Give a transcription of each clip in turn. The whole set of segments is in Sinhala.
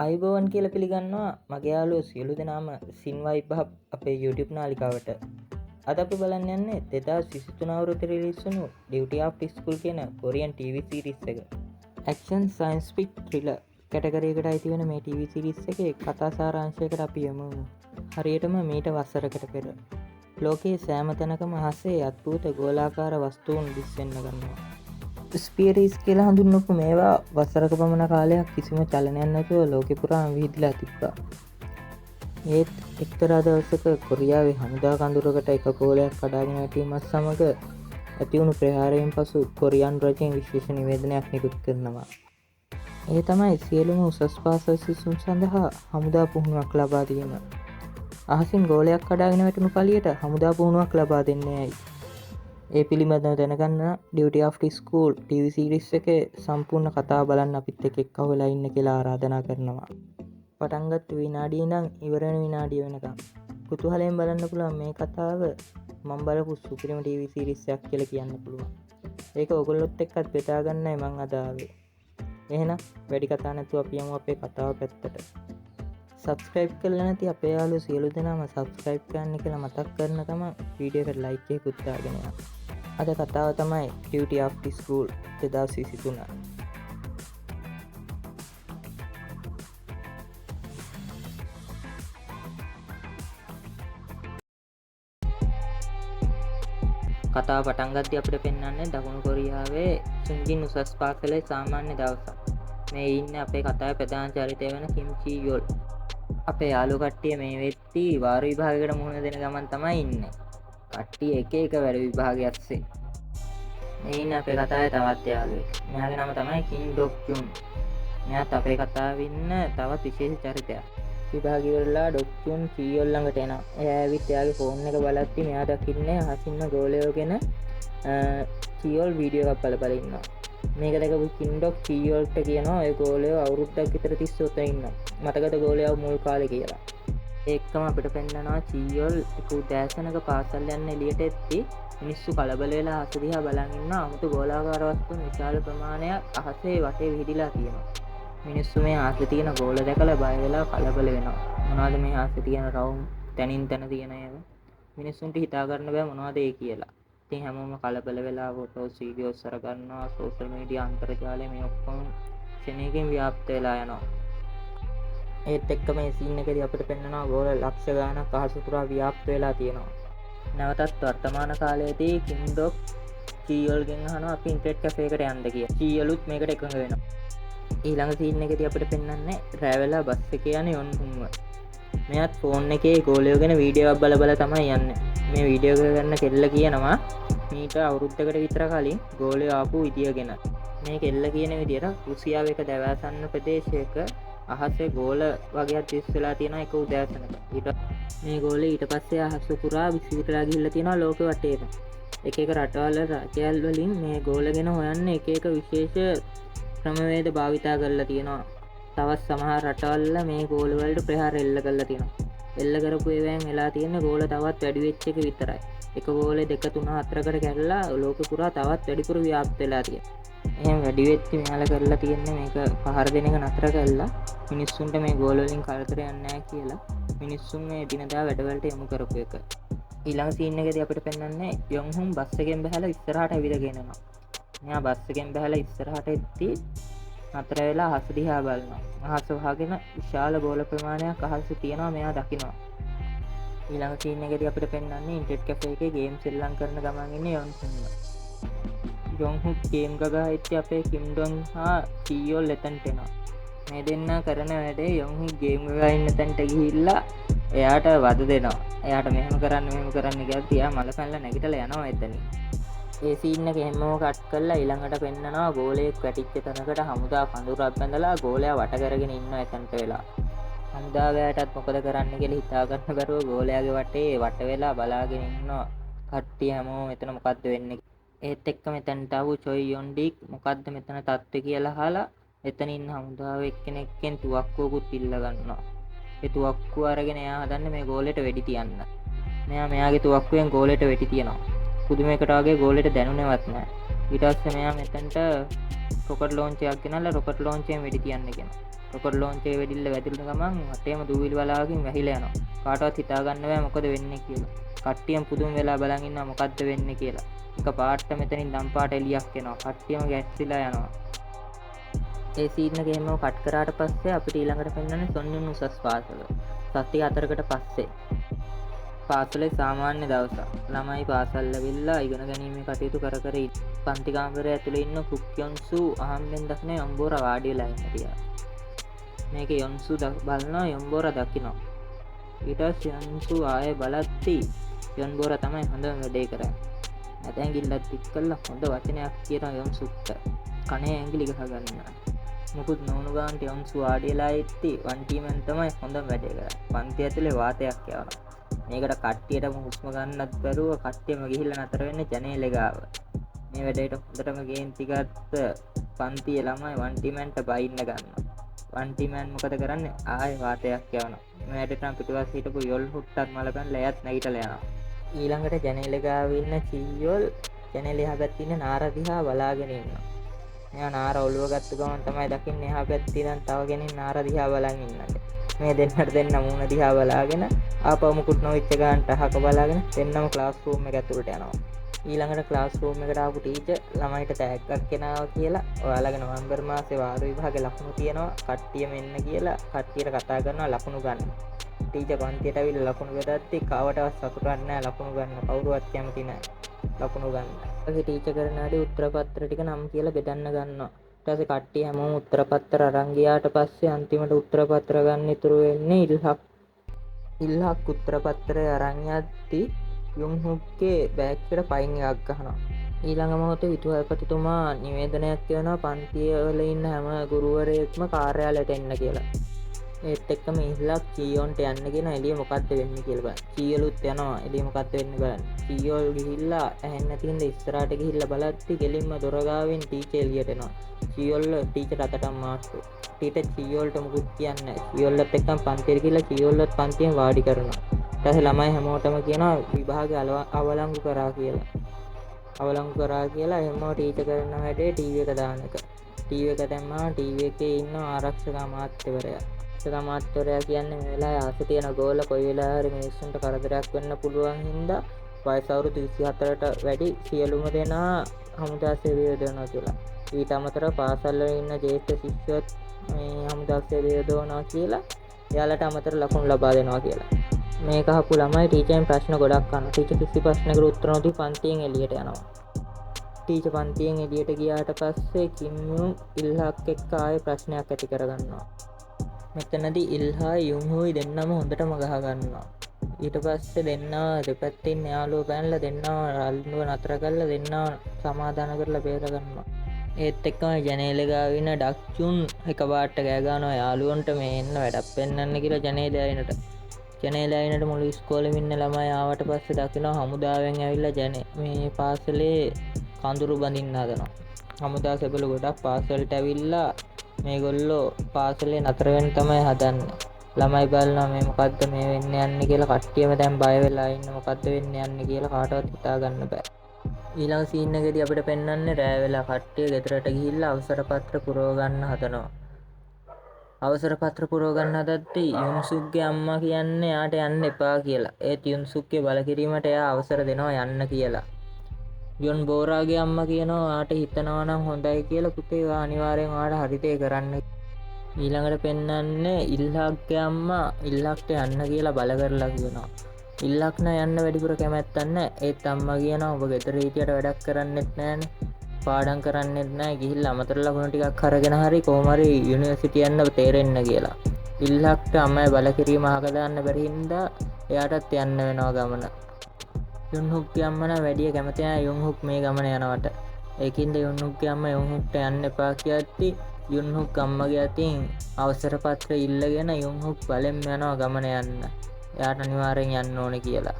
අයිබෝවන් කියල පිළිගන්නවා මගේ යාලුවෝ සියලු දෙනාම සින්වයිබ් හබ් අපේ YouTube නාලිකාවට. අද අපි බලන්න යන්නේ 2023 අවුරුද්දේ රිලීස් වුණු Duty After School කියන කොරියන් TV series එක. Action Science Fic Thriller category එකට අයිති වෙන මේ TV series එකේ කතා සාරාංශයකට අපි යමු. හරියටම මීට වසරකට පෙර ලෝකයේ සෑම තැනකම අහසේ අද්භූත ගෝලාකාර වස්තුන් දිස්වෙන්න ගන්නවා. ස්පීරීස් කියලා හඳුන්වපු මේවා වසරක පමණ කාලයක් කිසිම චලනයක් නැතුව ලෝකෙ පුරාම විහිදලා තිබ්බා. ඒත් එක්තරා දවසක කොරියාවේ හමුදා කඳුරකට එක ගෝලයක් කඩාගෙන වැටීමත් සමග ඇතිවුණු ප්‍රහාරයෙන් පසු කොරියන් රජයෙන් විශේෂ නිවේදනයක් නිකුත් කරනවා. ඒ තමයි සියලුම උසස් පාසල් සිසුන් සඳහා හමුදා පුහුණුවක් ලබා දීම. අහසින් ගෝලයක් කඩාගෙන වැටුණු පළියට හමුදා පුහුණුවක් ලබා දෙන්නේයි. ඒ පිළිබඳව දැනගන්න Duty After School TV series එකේ සම්පූර්ණ කතාව බලන්න අපිත් එක්ක වෙලා ඉන්න කියලා ආරාධනා කරනවා. පටන් ගත්ත විනාඩිය ඉඳන් ඉවර වෙන විනාඩිය වෙනකම් කුතුහලයෙන් බලන්න පුළුවන් මේ කතාව මම බලපු සුපිරිම TV series එකක් කියලා කියන්න පුළුවන්. ඒක ඔයගොල්ලොත් එක්කත් බෙදා ගන්නයි මම අද ආවේ. එහෙනම් වැඩි කතා නැතුව අපි යමු අපේ කතාව පැත්තට. සබස්ක්‍රයිබ් කරලා නැති අපේ යාළුවෝ සියලු දෙනාම සබස්ක්‍රයිබ් කරන්න කියලා මතක් කරන තම වීඩියෝ එකට ලයික් එකකුත් දාගෙන යන්න. අද කතාව තමයි Duty After School 2023. කතාව පටන් ගත්තී අපිට පෙන්වන්නේ දකුණු කොරියාවේ සුන්ජින් උසස් පාසලේ සාමාන්‍ය දවසක්. මේ ඉන්නේ අපේ කතාවේ ප්‍රධාන චරිතය වෙන කිම් චී යොල්. අපේ යාළු කට්ටිය මේ වෙද්දී වාර විභාගයකට මුහුණ දෙන ගමන් තමයි ඉන්නේ. කට්ටිය එක එක වැඩ විභාගයක් සේ. මේ ඉන්නේ අපේ කතාවේ තවත් යාළුවෙක්. මෙයාගේ නම තමයි කිම් ඩොක් ජුන්. මෙයාත් අපේ කතාවේ ඉන්න තවත් විශේෂ චරිතයක්. විභාගය ඉවරලා ඩොක් ජුන් චීයොල් ළඟට එනවා. එයා ඇවිත් එයාගේ ෆෝන් එක බලද්දි මෙයා දකින්නේ අහසින්න ගෝලයෝගෙන චීයොල් වීඩියෝ එකක් බල ඉන්නවා. මේක දැකපු කිම් ඩොක් චීයොල්ට කියනවා ඔය ගෝලයෝ අවුරුද්දක් විතර තිස්සේ උතන ඉන්නවා. මතකද ගෝලයෝ මුල් කාලේ කියලා. ඒකම අපිට පෙන්නනවා චීයොල් එක උදෑසනක පාසල් යන්න එළියට එද්දි මිනිස්සු කලබල වෙලා අහස දිහා බලන් ඉන්නවා. 아무තු ගෝලාකාර වස්තුන් විශාල ප්‍රමාණයක් අහසේ වටේ විහිදිලා තියෙනවා. මිනිස්සු මේ අහසේ තියෙන ගෝල දැකලා බය වෙලා කලබල වෙනවා. මොනවද මේ අහසේ තියෙන රවුම් තනින් තන තියෙන ඒවා? මිනිස්සුන්ට හිතා ගන්න බෑ මොනවද ඒ කියලා. ඉතින් හැමෝම කලබල වෙලා ෆොටෝස් වීඩියෝස් අර ගන්නවා. සෝෂල් මීඩියා අන්තර්ජාලය මේ ඔක්කොම ක්ෂණයකින් ව්‍යාප්ත වෙලා යනවා. ඒත් එක්ක මේ සීන් එකේදී අපිට පෙන්නනවා ගෝල ලක්ෂ ගාණක් අහස පුරා ව්‍යාප්ත වෙලා තියෙනවා. නැවතත් වර්තමාන කාලයේදී කිම් ඩොක් චීයොල්ගෙන් අහනවා අපි ඉන්ටර්නෙට් කැෆේ එකට යන්න කියලා. චීයොලුත් මේකට එකඟ වෙනවා. ඊළඟ සීන් එකේදී අපිට පෙන්වන්නේ රැවෙලා බස් එකේ යන යොන්හුන්ව. මෙයාත් ෆෝන් එකේ ගෝලයෝ ගැන වීඩියෝ එකක් බල තමයි යන්නේ. මේ වීඩියෝ එක ගන්න කෙල්ල කියනවා මීට අවුරුද්දකට විතර කලින් ගෝලයෝ ආපු විදිය ගැන. මේ කෙල්ල කියන විදියට රුසියාවේ එක දවසන්න ප්‍රදේශයක අහසේ ගෝල වගේක් දිස් වෙලා තියෙනවා එක උදෑසනක. මේ ගෝලේ ඊට පස්සේ අහස පුරා විසිරලා ගිහිල්ලා තියෙනවා ලෝකෙ වටේම. එක එක රටවල රාජ්‍යවල වලින් මේ ගෝල ගැන හොයන්න එක එක විශේෂ ක්‍රමවේද භාවිතා කරලා තියෙනවා. තවත් සමහර රටවල මේ ගෝල වලට ප්‍රහාර එල්ල කරලා තියෙනවා. එල්ල කරපු ඒවායින් වෙලා තියෙන ගෝල තවත් වැඩි වෙච්ච එක විතරයි. එක ගෝලේ 2 3 4කට කැඩලා ලෝකෙ පුරා තවත් වැඩිපුර ව්‍යාප්ත වෙලා තියෙනවා. එහෙනම් වැඩි වෙච්ච මෙයාලා කරලා තියෙන්නේ මේක පහර දෙන එක නතර කරලා මිනිස්සුන්ට මේ ගෝල වලින් කරදරයක් නැහැ කියලා මිනිස්සුන් මේ දිනදා වැඩවලට යොමු කරපු එක. ඊළඟ සීන් එකේදී අපිට පෙන්වන්නේ යොන්හුන් බස් එකෙන් බහලා ඉස්සරහට ඇවිදගෙන එනවා. මෙයා බස් එකෙන් බහලා ඉස්සරහට එද්දි නතර වෙලා අහස දිහා බලනවා. අහස වහගෙන විශාල ගෝල ප්‍රමාණයක් අහසේ තියෙනවා මෙයා දකිනවා. ඊළඟ සීන් එකේදී අපිට පෙන්වන්නේ ඉන්ටර්නෙට් කැෆේ එකේ ගේම් සෙල්ලම් කරන ගමන් ඉන්නේ යොන්හුන්ව. යොන්හුන් ගේම් ගගා හිටිය අපේ කිම් ඩොන් හා චීයොල් එතනට එනවා. මේ දෙන්න කරන වැඩේ යොන්හුන් ගේම් ගගා ඉන්න තැනට ගිහිල්ලා එයාට වද දෙනවා. එයාට මෙහෙම කරන්න කියලා තියා මල පැනලා නැගිටලා යනවා එතනින්. ඒ සීන් එක හැමෝම කට් කරලා ඊළඟට පෙන්නනවා ගෝලයක් වැටිච්ච තැනකට හමුදා කඳුරක් බැඳලා ගෝලයා වට කරගෙන ඉන්නවා එතනට වෙලා. හමුදාවයටත් මොකද කරන්න කියලා හිතා ගන්න බැරුව ගෝලයාගේ වටේ වට වෙලා බලාගෙන ඉන්නවා. කට්ටිය හැමෝම මෙතන මොකද්ද වෙන්නේ? ඒත් එක්ක මෙතනට ආපු චොයි යොන්ඩික් මොකද්ද මෙතන තත්ත්වය කියලා අහලා එතන ඉන්න හමුදාව එක්කෙනෙක්ගෙන් තුවක්කුවකුත් ඉල්ල ගන්නවා. ඒ තුවක්කුව අරගෙන එයා හදන්නේ මේ ගෝලෙට වෙඩි තියන්න. මෙයා මෙයාගේ තුවක්කුවෙන් ගෝලෙට වෙඩි තියනවා. පුදුමයකට වගේ ගෝලෙට දැනුනේවත් නැහැ. ඊට පස්සේ මෙයා මෙතනට රොකට් ලොන්චරයක් ගෙනල්ලා රොකට් ලොන්චරයෙන් වෙඩි තියන්න කියනවා. රොකට් ලොන්චරේ වෙඩිල්ල වැදිරුණ ගමන් වටේම දූවිලි වලාවකින් වැහිලා යනවා. කාටවත් හිතා ගන්න බෑ මොකද වෙන්නේ කියලා. කට්ටියම පුදුම වෙලා බලන් ඉන්නවා මොකද්ද වෙන්නේ කියලා. එක පාට මෙතනින් දම් පාට එලියක් එනවා. කට්ටියම ගැස්සිලා යනවා. ඒ සීන් එක එහෙම කට් කරාට පස්සේ අපිට ඊළඟට පෙන්වන්නේ සොන්යුන් උසස් පාසල. සති 4කට පස්සේ පාසලේ සාමාන්‍ය දවසක්. ළමයි පාසල් ලැබිලා ඉගෙන ගැනීමේ කටයුතු කර කර පන්ති කාමරය ඇතුලේ ඉන්න කුක්යොන්සු අහම්බෙන් දක්න යොම්බෝර වාඩි වෙලා ඉන්න තියා. මේක යොන්සු බලනවා යොම්බෝර දකිනවා. ඊට පස්සේ යොන්සු ආයේ බලද්දි යොම්බෝර තමයි හොඳම වැඩේ කරන්නේ. නැත ඇඟිල්ලත් එක් කළා හොඳ වචනයක් කියනවා යොන්සුට. කනේ ඇඟිලි ගහ ගන්නවා. මුකුත් නොවුණු ගාන්ට යොන්සු වාඩි වෙලා ඉtti වන්ටිමෙන් තමයි හොඳම වැඩේ කරන්නේ. පන්ති ඇතුලේ වාතයක් යවනවා. මේකට කට්ටියටම හුස්ම ගන්නත් බැරුව කට්ටියම ගිහිල්ලා නතර වෙන්නේ ජනේලෙ ගාව. මේ වැඩේට හොඳටම ගේන්ති ගත්ත පන්තියේ ළමයි වන්ටිමන්ට බයින්න ගන්නවා. වන්ටිමන් මොකද කරන්නේ? ආයේ වාතයක් යවනවා. මේ වැඩේට නම් පිටුපස්ස හිටපු යොල් හුට්ටක් මලපන් ලයත් නැගිටලා යනවා. ඊළඟට ජනේලෙ ගාව ඉන්න චීයොල් ජනේලෙ එහා පැත්තේ ඉන්න නාර දිහා බලාගෙන ඉන්නවා. මෙයා නාර ඔළුව ගත්ත ගමන් තමයි දකින්නේ එහා පැත්තේ ඉඳන් තව කෙනෙක් නාර දිහා බලන් ඉන්නන්නේ. මේ දෙන්නට දෙන්න මූණ දිහා බලාගෙන ආපහු මුකුත් නොවිච්ච ගන්නට අහක බලාගෙන දෙන්නම ක්ලාස් රූම් එක ඇතුළට යනවා. ඊළඟට ක්ලාස් රූම් එකට ආපු ටීචර් ළමයිට තෑග්ගක් ගෙනාවා කියලා ඔයාලගේ නොවැම්බර් මාසේ වාර විභාගේ ලකුණු තියෙනවා කට්ටියම එන්න කියලා කට්ටියට කතා කරනවා ලකුණු ගන්න. ටීචර් පන්තියට ඇවිල්ලා ලකුණු බෙදද්දි කවටවත් සතුටක් නැහැ ලකුණු ගන්න. කවුරුවත් කැමති නැහැ ලකුණු ගන්න. ඊට ටීචර් කරන වැඩි උත්තර පත්‍ර ටික නම් කියලා බෙදන්න ගන්නවා. ඊට පස්සේ කට්ටිය හැමෝම උත්තර පත්‍ර අරන් ගියාට පස්සේ අන්තිමට උත්තර පත්‍ර ගන්න ඉතුරු වෙන්නේ ඉල්හක් උත්තර පත්‍රය අරන් යද්දි යුන්හුක්ගේ බෑග් එකට පයින් එකක් ගහනවා. ඊළඟ මොහොතේ විදුහල්පතිතුමා නිවේදනයක් කරනවා පන්තිය වල ඉන්න හැම ගුරුවරයෙක්ම කාර්යාලයට එන්න කියලා. ඒත් එක්කම ඉල්ලක් චීයොන්ට යන්න කියන එළිය මොකද්ද වෙන්නේ කියලා බලන්න. චීයලුත් යනවා එළිය මොකද්ද වෙන්නේ බලන්න. චීයොල් ගිහිල්ලා ඇහෙන්න නැති හින්දා ඉස්සරහට ගිහිල්ලා බලද්දි ගෙලින්ම දොර ගාවින් ටීචර් එළියට එනවා. චීයොල් ටීචර් අතටම මාස්ටර්. ටීචර් චීයොල්ට මුකුත් කියන්නේ නැහැ. චීයොල්ලත් එක්කම පන්තියට ගිහිල්ලා චීයොල්ලත් පන්තියෙන් වාඩි කරනවා. ඊට පස්සේ ළමයි හැමෝටම කියනවා විභාගය අවලංගු කරා කියලා. අවලංගු කරා කියලා එහෙම ටීචර් කරන වැඩේ ටීවී එක දාන එක. ටීවී එක දැම්මම ටීවී එකේ ඉන්න ආරක්ෂක අමාත්‍යවරයා. අමාත්‍යවරයා කියන්නේ මේ වෙලාවේ ආස තියෙන ගෝල කොයි වෙලාවෙ හරි මිනිස්සුන්ට කරදරයක් වෙන්න පුළුවන් හින්දා වයස අවුරුදු 24ට වැඩි සියලුම දෙනා හමුදා සේවය යොදවනවා කියලා. ඊට අමතරව පාසල් වල ඉන්න ජ්‍යෙෂ්ඨ ශිෂ්‍යයොත් මේ හමුදා සේවය යොදවනවා කියලා එයාලට අමතර ලකුණු ලබා දෙනවා කියලා. මේක අහපු ළමයි ටීචර්ෙන් ප්‍රශ්න ගොඩක් අහනවා. ටීචර් කිසි ප්‍රශ්නකට උත්තර නොදී පන්තියෙන් එළියට යනවා. ටීචර් පන්තියෙන් එළියට ගියාට පස්සේ කිම්යුන් ඉල්හක් එක්ක ආයේ ප්‍රශ්නයක් ඇති කරගන්නවා. මෙතනදී ඉල්හායි යුන්හුයි දෙන්නම හොඳටම ගහ ගන්නවා. ඊට පස්සේ දෙන්නා දෙපැත්තෙන් යාළුවෝ බැනලා දෙන්නා රල්නුව නතර කරලා දෙන්නා සමාදාන කරලා බේර ගන්නවා. ඒත් එක්කම ජනේලෙ ගාව ඉන්න ඩක්චුන් එකපාරට ගෑ ගන්නවා යාළුවන්ට මේ එන්න වැඩක් පෙන්වන්න කියලා ජනේලෙ අයිනට. ජනේලෙ අයිනට මුළු ඉස්කෝලෙම ඉන්න ළමයි ආවට පස්සේ දකිනවා හමුදාවෙන් ඇවිල්ලා මේ පාසලේ කඳුරු බඳින්න හදනවා. හමුදා සෙබළු ගොඩක් පාසලට ඇවිල්ලා මේගොල්ලෝ පාසලේ නතර වෙන්න තමයි හදන්නේ. ළමයි බලනවා මේ මොකද්ද මේ වෙන්න යන්නේ කියලා කට්ටියම දැන් බය වෙලා ඉන්න මොකද්ද වෙන්න යන්නේ කියලා කාටවත් හිතා ගන්න බෑ. ඊළඟ සීන් එකේදී අපිට පෙන්වන්නේ රෑ වෙලා කට්ටිය ගෙදරට ගිහිල්ලා අවසර පත්‍ර පුරව ගන්න හදනවා. අවසර පත්‍ර පුරව ගන්න හදද්දී යුන්සුක්ගේ අම්මා කියන්නේ යාට යන්න එපා කියලා. ඒත් යුන්සුක්ගේ බලකිරීමට එයා අවසර දෙනවා යන්න කියලා. යොන් බෝරාගේ අම්මා කියනවා ආට හිතනවා නම් හොඳයි කියලා පුතේ ඔයා අනිවාර්යෙන් ඔයාට හරිතේ කරන්න. ඊළඟට පෙන්වන්නේ ඉල්හක්ගේ අම්මා ඉල්හක්ට යන්න කියලා බල කරලා කියනවා. ඉල්ලක් නෑ යන්න වැඩිපුර කැමැත්තක් නෑ. ඒත් අම්මා කියනවා ඔබ ගෙදර හිටියට වැඩක් කරන්නෙත් නෑනේ. පාඩම් කරන්නෙත් නෑ. ගිහිල්ලා අමතර ලකුණු ටිකක් අරගෙන හරි කොහොම හරි යුනිවර්සිටි යන්න තේරෙන්න කියලා. ඉල්හක්ට අම්මයි බල කිරීම අහක දාන්න බැරි හින්දා එයාටත් යන්න වෙනවා ගමන. යුන්හුක්ගේ අම්මා නම් වැඩි කැමති නෑ යුන්හුක් මේ ගමන යනවට. ඒකින්ද යුන්හුක්ගේ අම්මා යුන්හුක්ට යන්න එපා කියද්දි යුන්හුක් අම්මගේ අතින් අවසර පත්‍ර ඉල්ලගෙන යුන්හුක් බලෙන් යනවා ගමන යන්න. එයාට අනිවාර්යෙන් යන්න ඕනේ කියලා.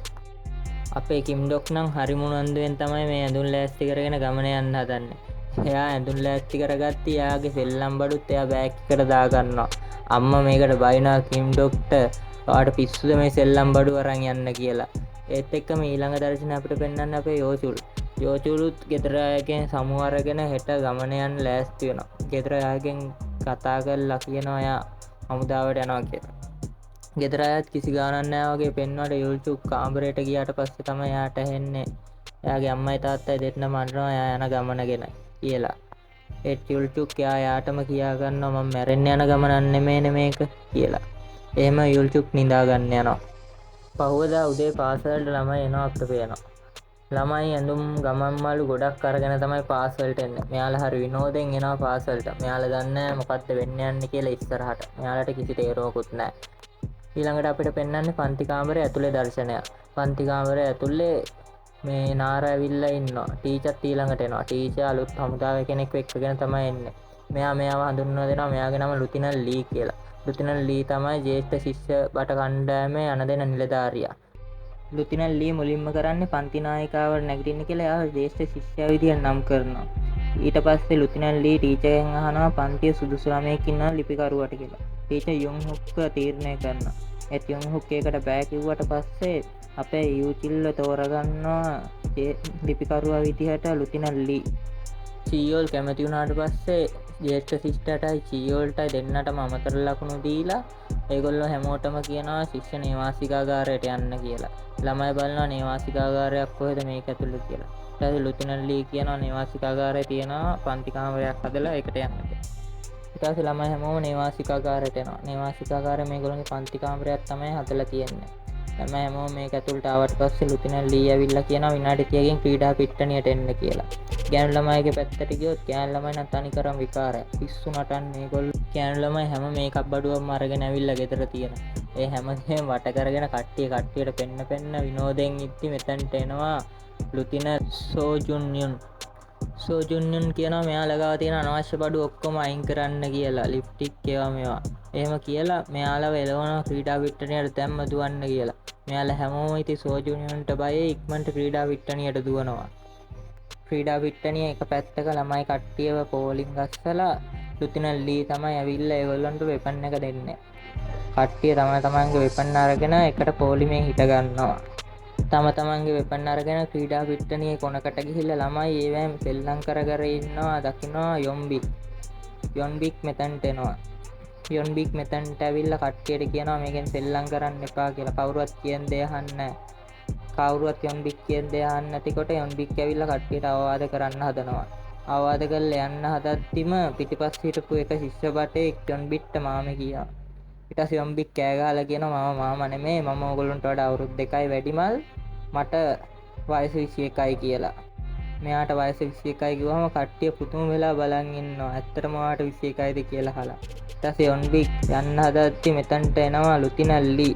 අපේ කිම් ඩොක් නම් හරි මුණන්දුවෙන් තමයි මේ ඇඳුම් ලෑස්ති කරගෙන ගමන යන්න හදන්නේ. එයා ඇඳුම් ලෑස්ති කරගත්ති එයාගේ සෙල්ලම් බඩුත් එයා බෑග් එකට දාගන්නවා. අම්මා මේකට බයිනවා කිම් ඩොක්ට ඔයාට පිස්සුද මේ සෙල්ලම් බඩු අරන් යන්න කියලා. ඒත් එක්කම ඊළඟ දර්ශන අපිට පෙන්වන්න අපේ යෝචුලුත් ගෙදර අයගෙන් සමු අරගෙන හෙට ගමන යන්න ලෑස්ති වෙනවා. ගෙදර අයගෙන් කතා කරලා කියනවා එයා හමුදාවට යනවා කියලා. ගෙදර අයත් කිසි ගානක් නැහැ වගේ පෙන්වුවට යුල්චුක් කාමරයට ගියාට පස්සේ තමයි එයාට ඇහෙන්නේ එයාගේ අම්මයි තාත්තයි දෙන්නම අඬනවා එයා යන ගමන ගැන කියලා. ඒ යුල්චුක් එයාටම කියා ගන්නවා මම මැරෙන්න යන ගමනක් නෙමෙයිනේ මේක කියලා. එහෙම යුල්චුක් නිදා ගන්න යනවා. පහුවදා උදේ පාසලට ළමයි එනවා අපිට පේනවා. ළමයි ඇඳුම් ගමන්මලු ගොඩක් අරගෙන තමයි පාසලට එන්නේ. මෙයාලා හරි විනෝදෙන් එනවා පාසලට. මෙයාලා දන්නේ මොකද්ද වෙන්න යන්නේ කියලා ඉස්සරහට. මෙයාලට කිසි තේරුමකුත් නැහැ. ඊළඟට අපිට පෙන්වන්නේ පන්ති කාමරේ ඇතුලේ දර්ශනය. පන්ති කාමරේ ඇතුලේ මේ නාර ඇවිල්ලා ඉන්නවා. ටීචර්ත් ඊළඟට එනවා. ටීචර් අලුත් හමුදාවේ කෙනෙක් එක්කගෙන තමයි එන්නේ. මෙයාව හඳුන්වලා දෙනවා. මෙයාගේ නම ලුතිනල් ලී කියලා. ලුතිනල් ලී තමයි ජ්‍යෙෂ්ඨ ශිෂ්‍ය බට කණ්ඩායමේ යන දෙන නිලධාරියා. ලුතිනල් ලී මුලින්ම කරන්නේ පන්ති නායිකාවට නැගිටින්න කියලා එයාව ජ්‍යෙෂ්ඨ ශිෂ්‍යයා විදියට නම් කරනවා. ඊට පස්සේ ලුතිනල් ලී ටීචර්ගෙන් අහනවා පන්තියේ සුදුසු ළමයෙක් ඉන්නවා ලිපිකරුවට කියලා. ටීචර් යොන්හුක්ව තීරණය කරනවා. ඒත් යොන්හුක් ඒකට බෑ කිව්වට පස්සේ අපේ යූචිල්ව තෝරගන්නවා ලිපිකරුවා විදිහට ලුතිනල් ලී. චීයෝල් කැමති වුණාට පස්සේ ජ්‍යෙෂ්ඨ ශිෂ්‍යයටයි චීයෝල්ටයි දෙන්නටම අමතර ලකුණු දීලා ඒගොල්ලෝ හැමෝටම කියනවා ශිෂ්‍ය නේවාසිකාගාරයට යන්න කියලා. ළමයි බලනවා නේවාසිකාගාරයක් කොහෙද මේක ඇතුළේ කියලා. ඊට පස්සේ ලුතිනල් ලී කියනවා නේවාසිකාගාරය තියෙනවා පන්ති කාමරයක් හදලා ඒකට යන්න කියලා. ඊට පස්සේ ළමයි හැමෝම නේවාසිකාගාරයට එනවා. නේවාසිකාගාරය මේගොල්ලෝගේ පන්ති කාමරයක් තමයි හදලා තියෙන්නේ. ළමයි හැමෝම මේක ඇතුළට ආවට පස්සේ ලුතිනල් ලී ඇවිල්ලා කියනවා විනාඩි 30කින් ක්‍රීඩා පිට්ටනියට එන්න කියලා. ගෑනු ළමයිගේ පැත්තට ගියොත් ගෑනු ළමයි නම් තනිකරම විකාරය. පිස්සු නටන්නේ මේගොල්ලෝ. ගෑනු ළමයි හැම මේකප් බඩුවක්ම අරගෙන ඇවිල්ලා ගෙදර තියෙනවා. ඒ හැමදේම වට කරගෙන කට්ටියට පෙන්න විනෝදෙන් ඉද්දි මෙතනට එනවා ලුතින සෝජුන්යුන් කියනවා මෙයාලා ගාව තියෙන අනවශ්‍ය බඩු ඔක්කොම අයින් කරන්න කියලා. ලිප්ටික් ඒවා මේවා. එහෙම කියලා මෙයාලව එළවනවා ක්‍රීඩා පිට්ටනියට දැම්ම දුවන්න කියලා. මෙයාලා හැමෝම ඉතින් සෝජුන්යුන්ට බයයි ඉක්මනට ක්‍රීඩා පිට්ටනියට දුවනවා. ක්‍රීඩා පිට්ටනිය එක පැත්තක ළමයි කට්ටියව පෝලිං ගස්සලා ලුතිනල් ලී තමයි ඇවිල්ලා ඒගොල්ලන්ට වෙපන් එක දෙන්නේ. කට්ටිය තමන්ගේ වෙපන් අරගෙන එකට පෝලිමෙන් හිට ගන්නවා. තමන්ගේ වෙපන් අරගෙන ක්‍රීඩා පිට්ටනියේ කොනකට ගිහිල්ලා ළමයි ඒවැම් සෙල්ලම් කර ඉන්නවා දකින්නවා යොන්බික් මෙතනට එනවා. යොන්බික් මෙතනට ඇවිල්ලා කට්ටියට කියනවා මේකෙන් සෙල්ලම් කරන්න එපා කියලා. කවුරුවත් කියන දේ අහන්නේ නැහැ. කවුරුවත් යොන්බික් කියන දේ අහන්නේ නැතිකොට යොන්බික් ඇවිල්ලා කට්ටියට අවවාද කරන්න හදනවා. අවවාද කරලා යන්න හදද්දිම පිටිපස්ස හිටපු එක ශිෂ්‍ය බටේ යොන්බික්ට මාමේ කියනවා. ඊට පස්සේ යොන්බික් කෑ ගහලා කියනවා මාමා නෙමෙයි මම ඕගොල්ලන්ට වඩා අවුරුදු 2යි වැඩිමල් මට වයස 21යි කියලා. මෙයාට වයස 21යි කිව්වම කට්ටිය පුතුම වෙලා බලන් ඉන්නවා. ඇත්තටම ඔයාට 21යිද කියලා අහලා. ඊට පස්සේ යොන්බික් යන්න හදද්දි මෙතනට එනවා ලුතිනල් ලී.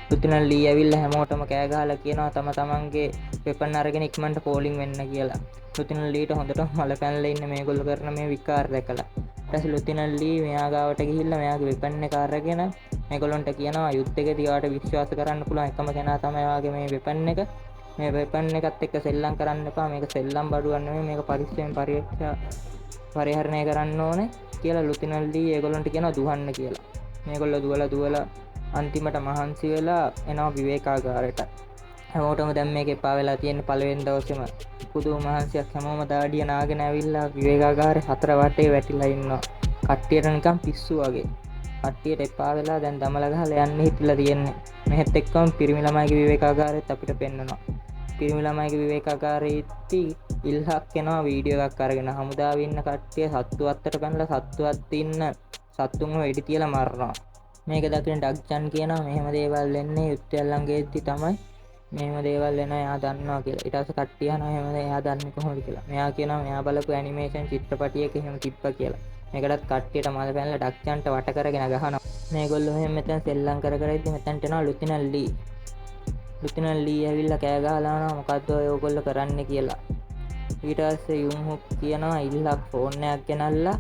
ලුතිනල් ලී ඇවිල්ලා හැමෝටම කෑ ගහලා කියනවා තමන්ගේ වෙපන් අරගෙන ඉක්මනට පෝලිං වෙන්න කියලා. ලුතිනල් ලීට හොඳටම මල පැනලා ඉන්න මේගොල්ලෝ කරන මේ විකාර දැකලා. ඊට පස්සේ ලුතිනල් ලී මෙයා ගාවට ගිහිල්ලා මෙයාගේ වෙපන් එක අරගෙන මේගොල්ලන්ට කියනවා යුද්ධෙකදී ඔයාට විශ්වාස කරන්න පුළුවන් එකම කෙනා තමයි ඔයාගේ මේ වෙපන් එක. මේ වෙපන් එකත් එක්ක සෙල්ලම් කරන්න එපා. මේක සෙල්ලම් බඩුවක් නෙමෙයි. මේක පරිස්සමෙන් පරිහරණය කරන්න ඕනේ කියලා ලුතිනල් ලී ඒගොල්ලන්ට කියනවා දුවන්න කියලා. මේගොල්ලෝ දුවලා අන්තිමට මහන්සි වෙලා එනවා විවේකාගාරයට. හැමෝටම දැන් මේක එපා වෙලා තියෙන පළවෙනි දවසේම පුදුම මහන්සියක් හැමෝම දාඩිය නාගෙන ඇවිල්ලා විවේකාගාරේ හතර වටේ වැටිලා ඉන්නවා. කට්ටියට නිකන් පිස්සු වගේ. කට්ටියට එපා වෙලා දැන් දමල ගහලා යන්න හිතලා තියෙන්නේ. මෙහෙත් එක්කම පිරිමි ළමයිගේ විවේකාගාරෙත් අපිට පෙන්නනවා. පිරිමි ළමයිගේ විවේකාගාරයේදී ඉල්හක් එනවා වීඩියෝ එකක් අරගෙන හමුදාවේ ඉන්න කට්ටිය සත්තු අත්තට පැනලා සත්තු අත් ඉන්න සත්තුන්ව වෙඩි තියලා මරනවා. මේක දකින ඩග්චන් කියනවා මෙහෙම දේවල් වෙන්නේ යුද්ධය ළඟේදී තමයි මෙහෙම දේවල් වෙනවා එයා දන්නවා කියලා. ඊට පස්සේ කට්ටිය අහනවා එහෙම එයා දන්නේ කොහොමද කියලා. මෙයා කියනවා මෙයා බලපු ඇනිමේෂන් චිත්‍රපටියක එහෙම තිබ්බා කියලා. මේකටත් කට්ටියට මල පැනලා ඩග්චන්ට වට කරගෙන ගහනවා. මේගොල්ලෝ මෙහෙම මෙතන සෙල්ලම් කර ඉද්දි මෙතනට එනවා ලුතිනල් ලී. ලුතිනල් ලී ඇවිල්ලා කෑ ගහලා යනවා මොකද්ද ඔයගොල්ලෝ කරන්නේ කියලා. ඊට පස්සේ යුන්හුක් කියනවා ඉල්ලක් ෆෝන් එකක් ගෙනල්ලා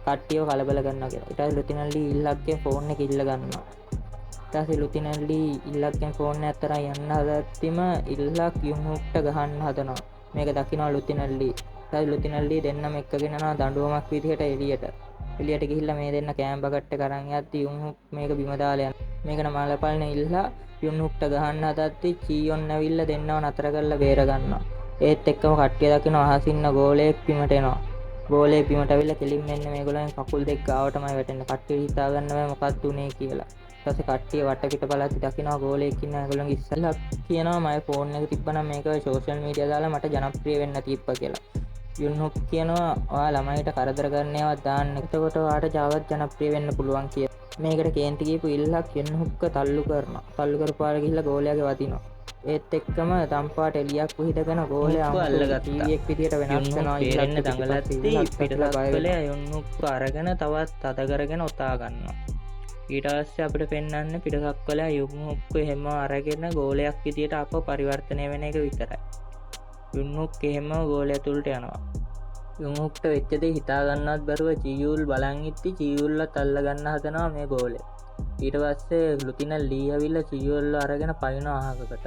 කට්ටියව කලබල කරනවා කියලා. ඊට පස්සේ ලුතිනල් ලී ඉල්ලක්ගේ ෆෝන් එක ඉල්ල ගන්නවා. ඊට පස්සේ ලුතිනල් ලී ඉල්ලක්ගෙන් ෆෝන් එක අතරන් යන්න හදද්දිම ඉල්ලක් යුන්හුක්ට ගහන්න හදනවා. මේක දකිනවා ලුතිනල් ලී. ඊට පස්සේ ලුතිනල් ලී දෙන්නම එක්කගෙන යනවා දඬුවමක් විදිහට එළියට ගිහිල්ලා මේ දෙන්න කෑම් බකට් එක අරන් යද්දි යුන්හුක් මේක බිම දාලා යනවා. මේක නම් මලපල්න ඉල්ලා යුන්හුක්ට ගහන්න හදද්දි චීයොන් ඇවිල්ලා දෙන්නව නතර කරලා බේර ගන්නවා. ඒත් එක්කම කට්ටිය දකිනවා අහසින්න ගෝලයක් බිමට එනවා. ගෝලේ බිමට ඇවිල්ලා කෙලින් මෙන්න මේගොල්ලන් කකුල් දෙක ගාවටමයි වැටෙන්නේ. කට්ටිය හිතා ගන්න බෑ මොකක්ද උනේ කියලා. ඊට පස්සේ කට්ටිය වට පිට බලද්දි දකිනවා ගෝලයෙක් ඉන්නවා. ඒගොල්ලන්ගේ ඉස්සෙල්ලා කියනවා මගේ ෆෝන් එක තිබ්බනම් මේක සෝෂල් මීඩියා දාලා මට ජනප්‍රිය වෙන්න තිබ්බා කියලා. යුන්හුක් කියනවා ඔයා ළමයිට කරදර කරන්නේවත් දාන්න. එතකොට ඔයාට ජාවත් ජනප්‍රිය වෙන්න පුළුවන් කියලා. මේකට කේන්ති කියපු ඉල්ලක් යුන්හුක්ක තල්ලු කරනවා. තල්ලු කරපාර ගිහිල්ලා ගෝලයාගේ වදිනවා. ඒත් එක්කම තම්පාට එලියක් විහිදගෙන ගෝලයා අල්ලගත්තා. ටීවීඑක් විදියට වෙනස් වෙනවා. ඊළඟ දඟලද්දී පිටසක්වලේ යුන්හුක්ක අරගෙන තවත් අත කරගෙන ඔතා ගන්නවා. ඊට පස්සේ අපිට පෙන්වන්නේ පිටසක්වලේ යුන්හුක්ක එහෙම අරගෙන ගෝලයක් විදියට අප පරිවර්තනය වෙන එක විතරයි. යුන්හුක් එහෙම ගෝලය තුලට යනවා. යුන්හුක්ට වෙච්ච දේ හිතා ගන්නවත් බැරුව චියුල් බලන් ඉtti චියුල්ලත් අල්ල ගන්න හදනවා මේ ගෝලය. ඊට පස්සේ ලුතිනල් ලී ඇවිල්ලා චියුල්ව අරගෙන පයින්නවා අහකට.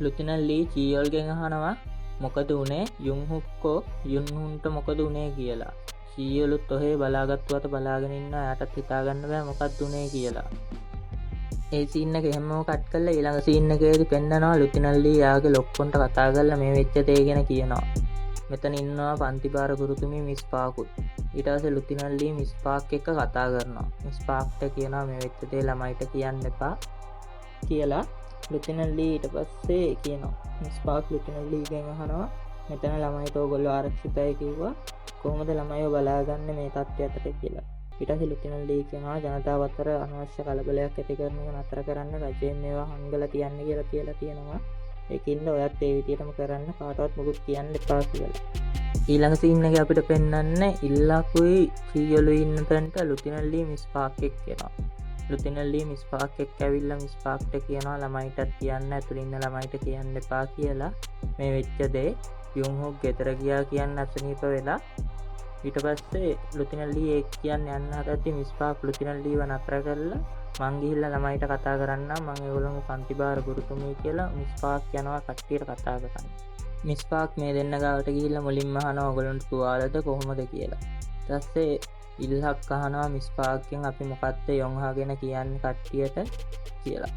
ලුතිනල් ලී චියුල්ගෙන් අහනවා මොකද උනේ යුන්හුක්කෝ යුන්හුන්ට මොකද උනේ කියලා. චියුලුත් ඔහේ බලාගත්තුවට බලාගෙන ඉන්න එයාටත් හිතා ගන්න බෑ මොකක්ද උනේ කියලා. ඒ සීන් එක එහෙමම කට් කරලා ඊළඟ සීන් එකේදී පෙන්නනවා ලුතිනල් ලී යාගේ ලොක්කොන්ට කතා කරලා මේ වෙච්ච දේ ගැන කියනවා. මෙතන ඉන්නවා පන්තිපාර ගුරුතුමී මිස් පාකුත්. ඊට පස්සේ ලුතිනල් ලී මිස් පාක් එක්ක කතා කරනවා. මිස් පාක්ට කියනවා මේ වෙච්ච දේ ළමයිට කියන්න එපා කියලා. ලුතිනල් ලී ඊට පස්සේ කියනවා මිස් පාක් ලුතිනල් ලීගෙන් අහනවා මෙතන ළමයිට ඕගොල්ලෝ ආරක්ෂිතයි කිව්වා කොහොමද ළමයිව බලාගන්නේ මේ තත්ත්වයට කියලා. ඊට පස්සේ ලුතිනල් ලී කියනවා ජනතාව අතර අනවශ්‍ය කලබලයක් ඇති කරන එක නතර කරන්න රජයෙන් මේවා හංගලා තියන්න කියලා තියෙනවා. ඒකින්ද ඔයත් ඒ විදිහටම කරන්න කාටවත් මොකුත් කියන්න එපා කියලා. ඊළඟ සීන් එකේ අපිට පෙන්වන්නේ ඉල්ලාකුයි චීයලු ඉන්න තැනට ලුතිනල් ලී මිස් පාක් එක්ක එනවා. ලුතිනල් ලී මිස් පාක් එක්ක ඇවිල්ලා මිස් පාක්ට කියනවා ළමයිටත් කියන්න ඇතුළේ ඉන්න ළමයිට කියන්න එපා කියලා. මේ වෙච්ච දේ යුන්හුක් ගෙදර ගියා කියන්න අසනීප වෙලා ඊට පස්සේ ලුතිනල් ලී ඒක කියන්න යන්න හදද්දි මිස් පාක් ලුතිනල් ලීව නතර කරලා මං ගිහිල්ලා ළමයිට කතා කරන්නම් මං ඒගොල්ලන්ගේ පන්තිභාර ගුරුතුමී කියලා මිස් පාක් යනවා කට්ටියට කතා කරන්න. මිස් පාක් මේ දෙන්න ගාවට ගිහිල්ලා මුලින්ම අහනවා ඔයගොල්ලන්ට තුවාලද කොහොමද කියලා. ඊට පස්සේ ඉල්හක් අහනවා මිස් පාක්ගෙන් අපි මොකක්ද යොන්හාගෙන කියන්නේ කට්ටියට කියලා.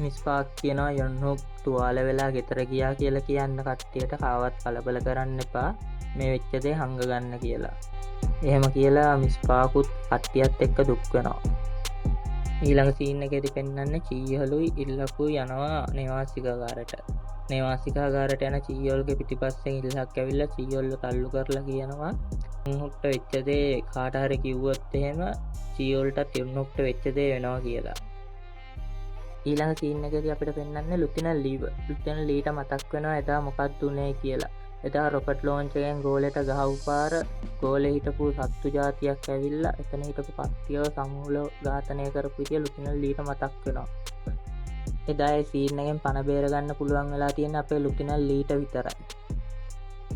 මිස් පාක් කියනවා යොන්හුක් තුවාල වෙලා ගෙදර ගියා කියලා කියන්න කට්ටියට කාවත් කලබල කරන්න එපා මේ වෙච්ච දේ හංග ගන්න කියලා. එහෙම කියලා මිස් පාකුත් කට්ටියත් එක්ක දුක් වෙනවා. ඊළඟ සීන් එකේදී පෙන්වන්නේ චීයලුයි ඉල්ලකුයි යනවා නේවාසිකාගාරයට. නේවාසිකාගාරයට යන චීයල්ගේ පිටිපස්සෙන් ඉල්ලක් ඇවිල්ලා චීයල්ව තල්ලු කරලා කියනවා යුන්හුක්ට වෙච්ච දේ කාට හරි කිව්වොත් එහෙම චීයල්ටත් යුන්හුක්ට වෙච්ච දේ වෙනවා කියලා. ඊළඟ සීන් එකේදී අපිට පෙන්වන්නේ ලුතිනල් ලීව. ලුතිනල් ලීට මතක් වෙනවා එදා මොකක්ද උනේ කියලා. එදා රොකට් ලෝන්ච් එකෙන් ගෝලයට ගහපු පාර ගෝලේ හිටපු සත්තු జాතියක් ඇවිල්ලා එතන හිටපු කට්ටියව සමූල ඝාතනය කරපු විදිය ලුතිනල් ලීට මතක් වෙනවා. එදා ඒ සීන් එකෙන් පණ බේර ගන්න පුළුවන් වෙලා තියෙන අපේ ලුතිනල් ලීට විතරයි.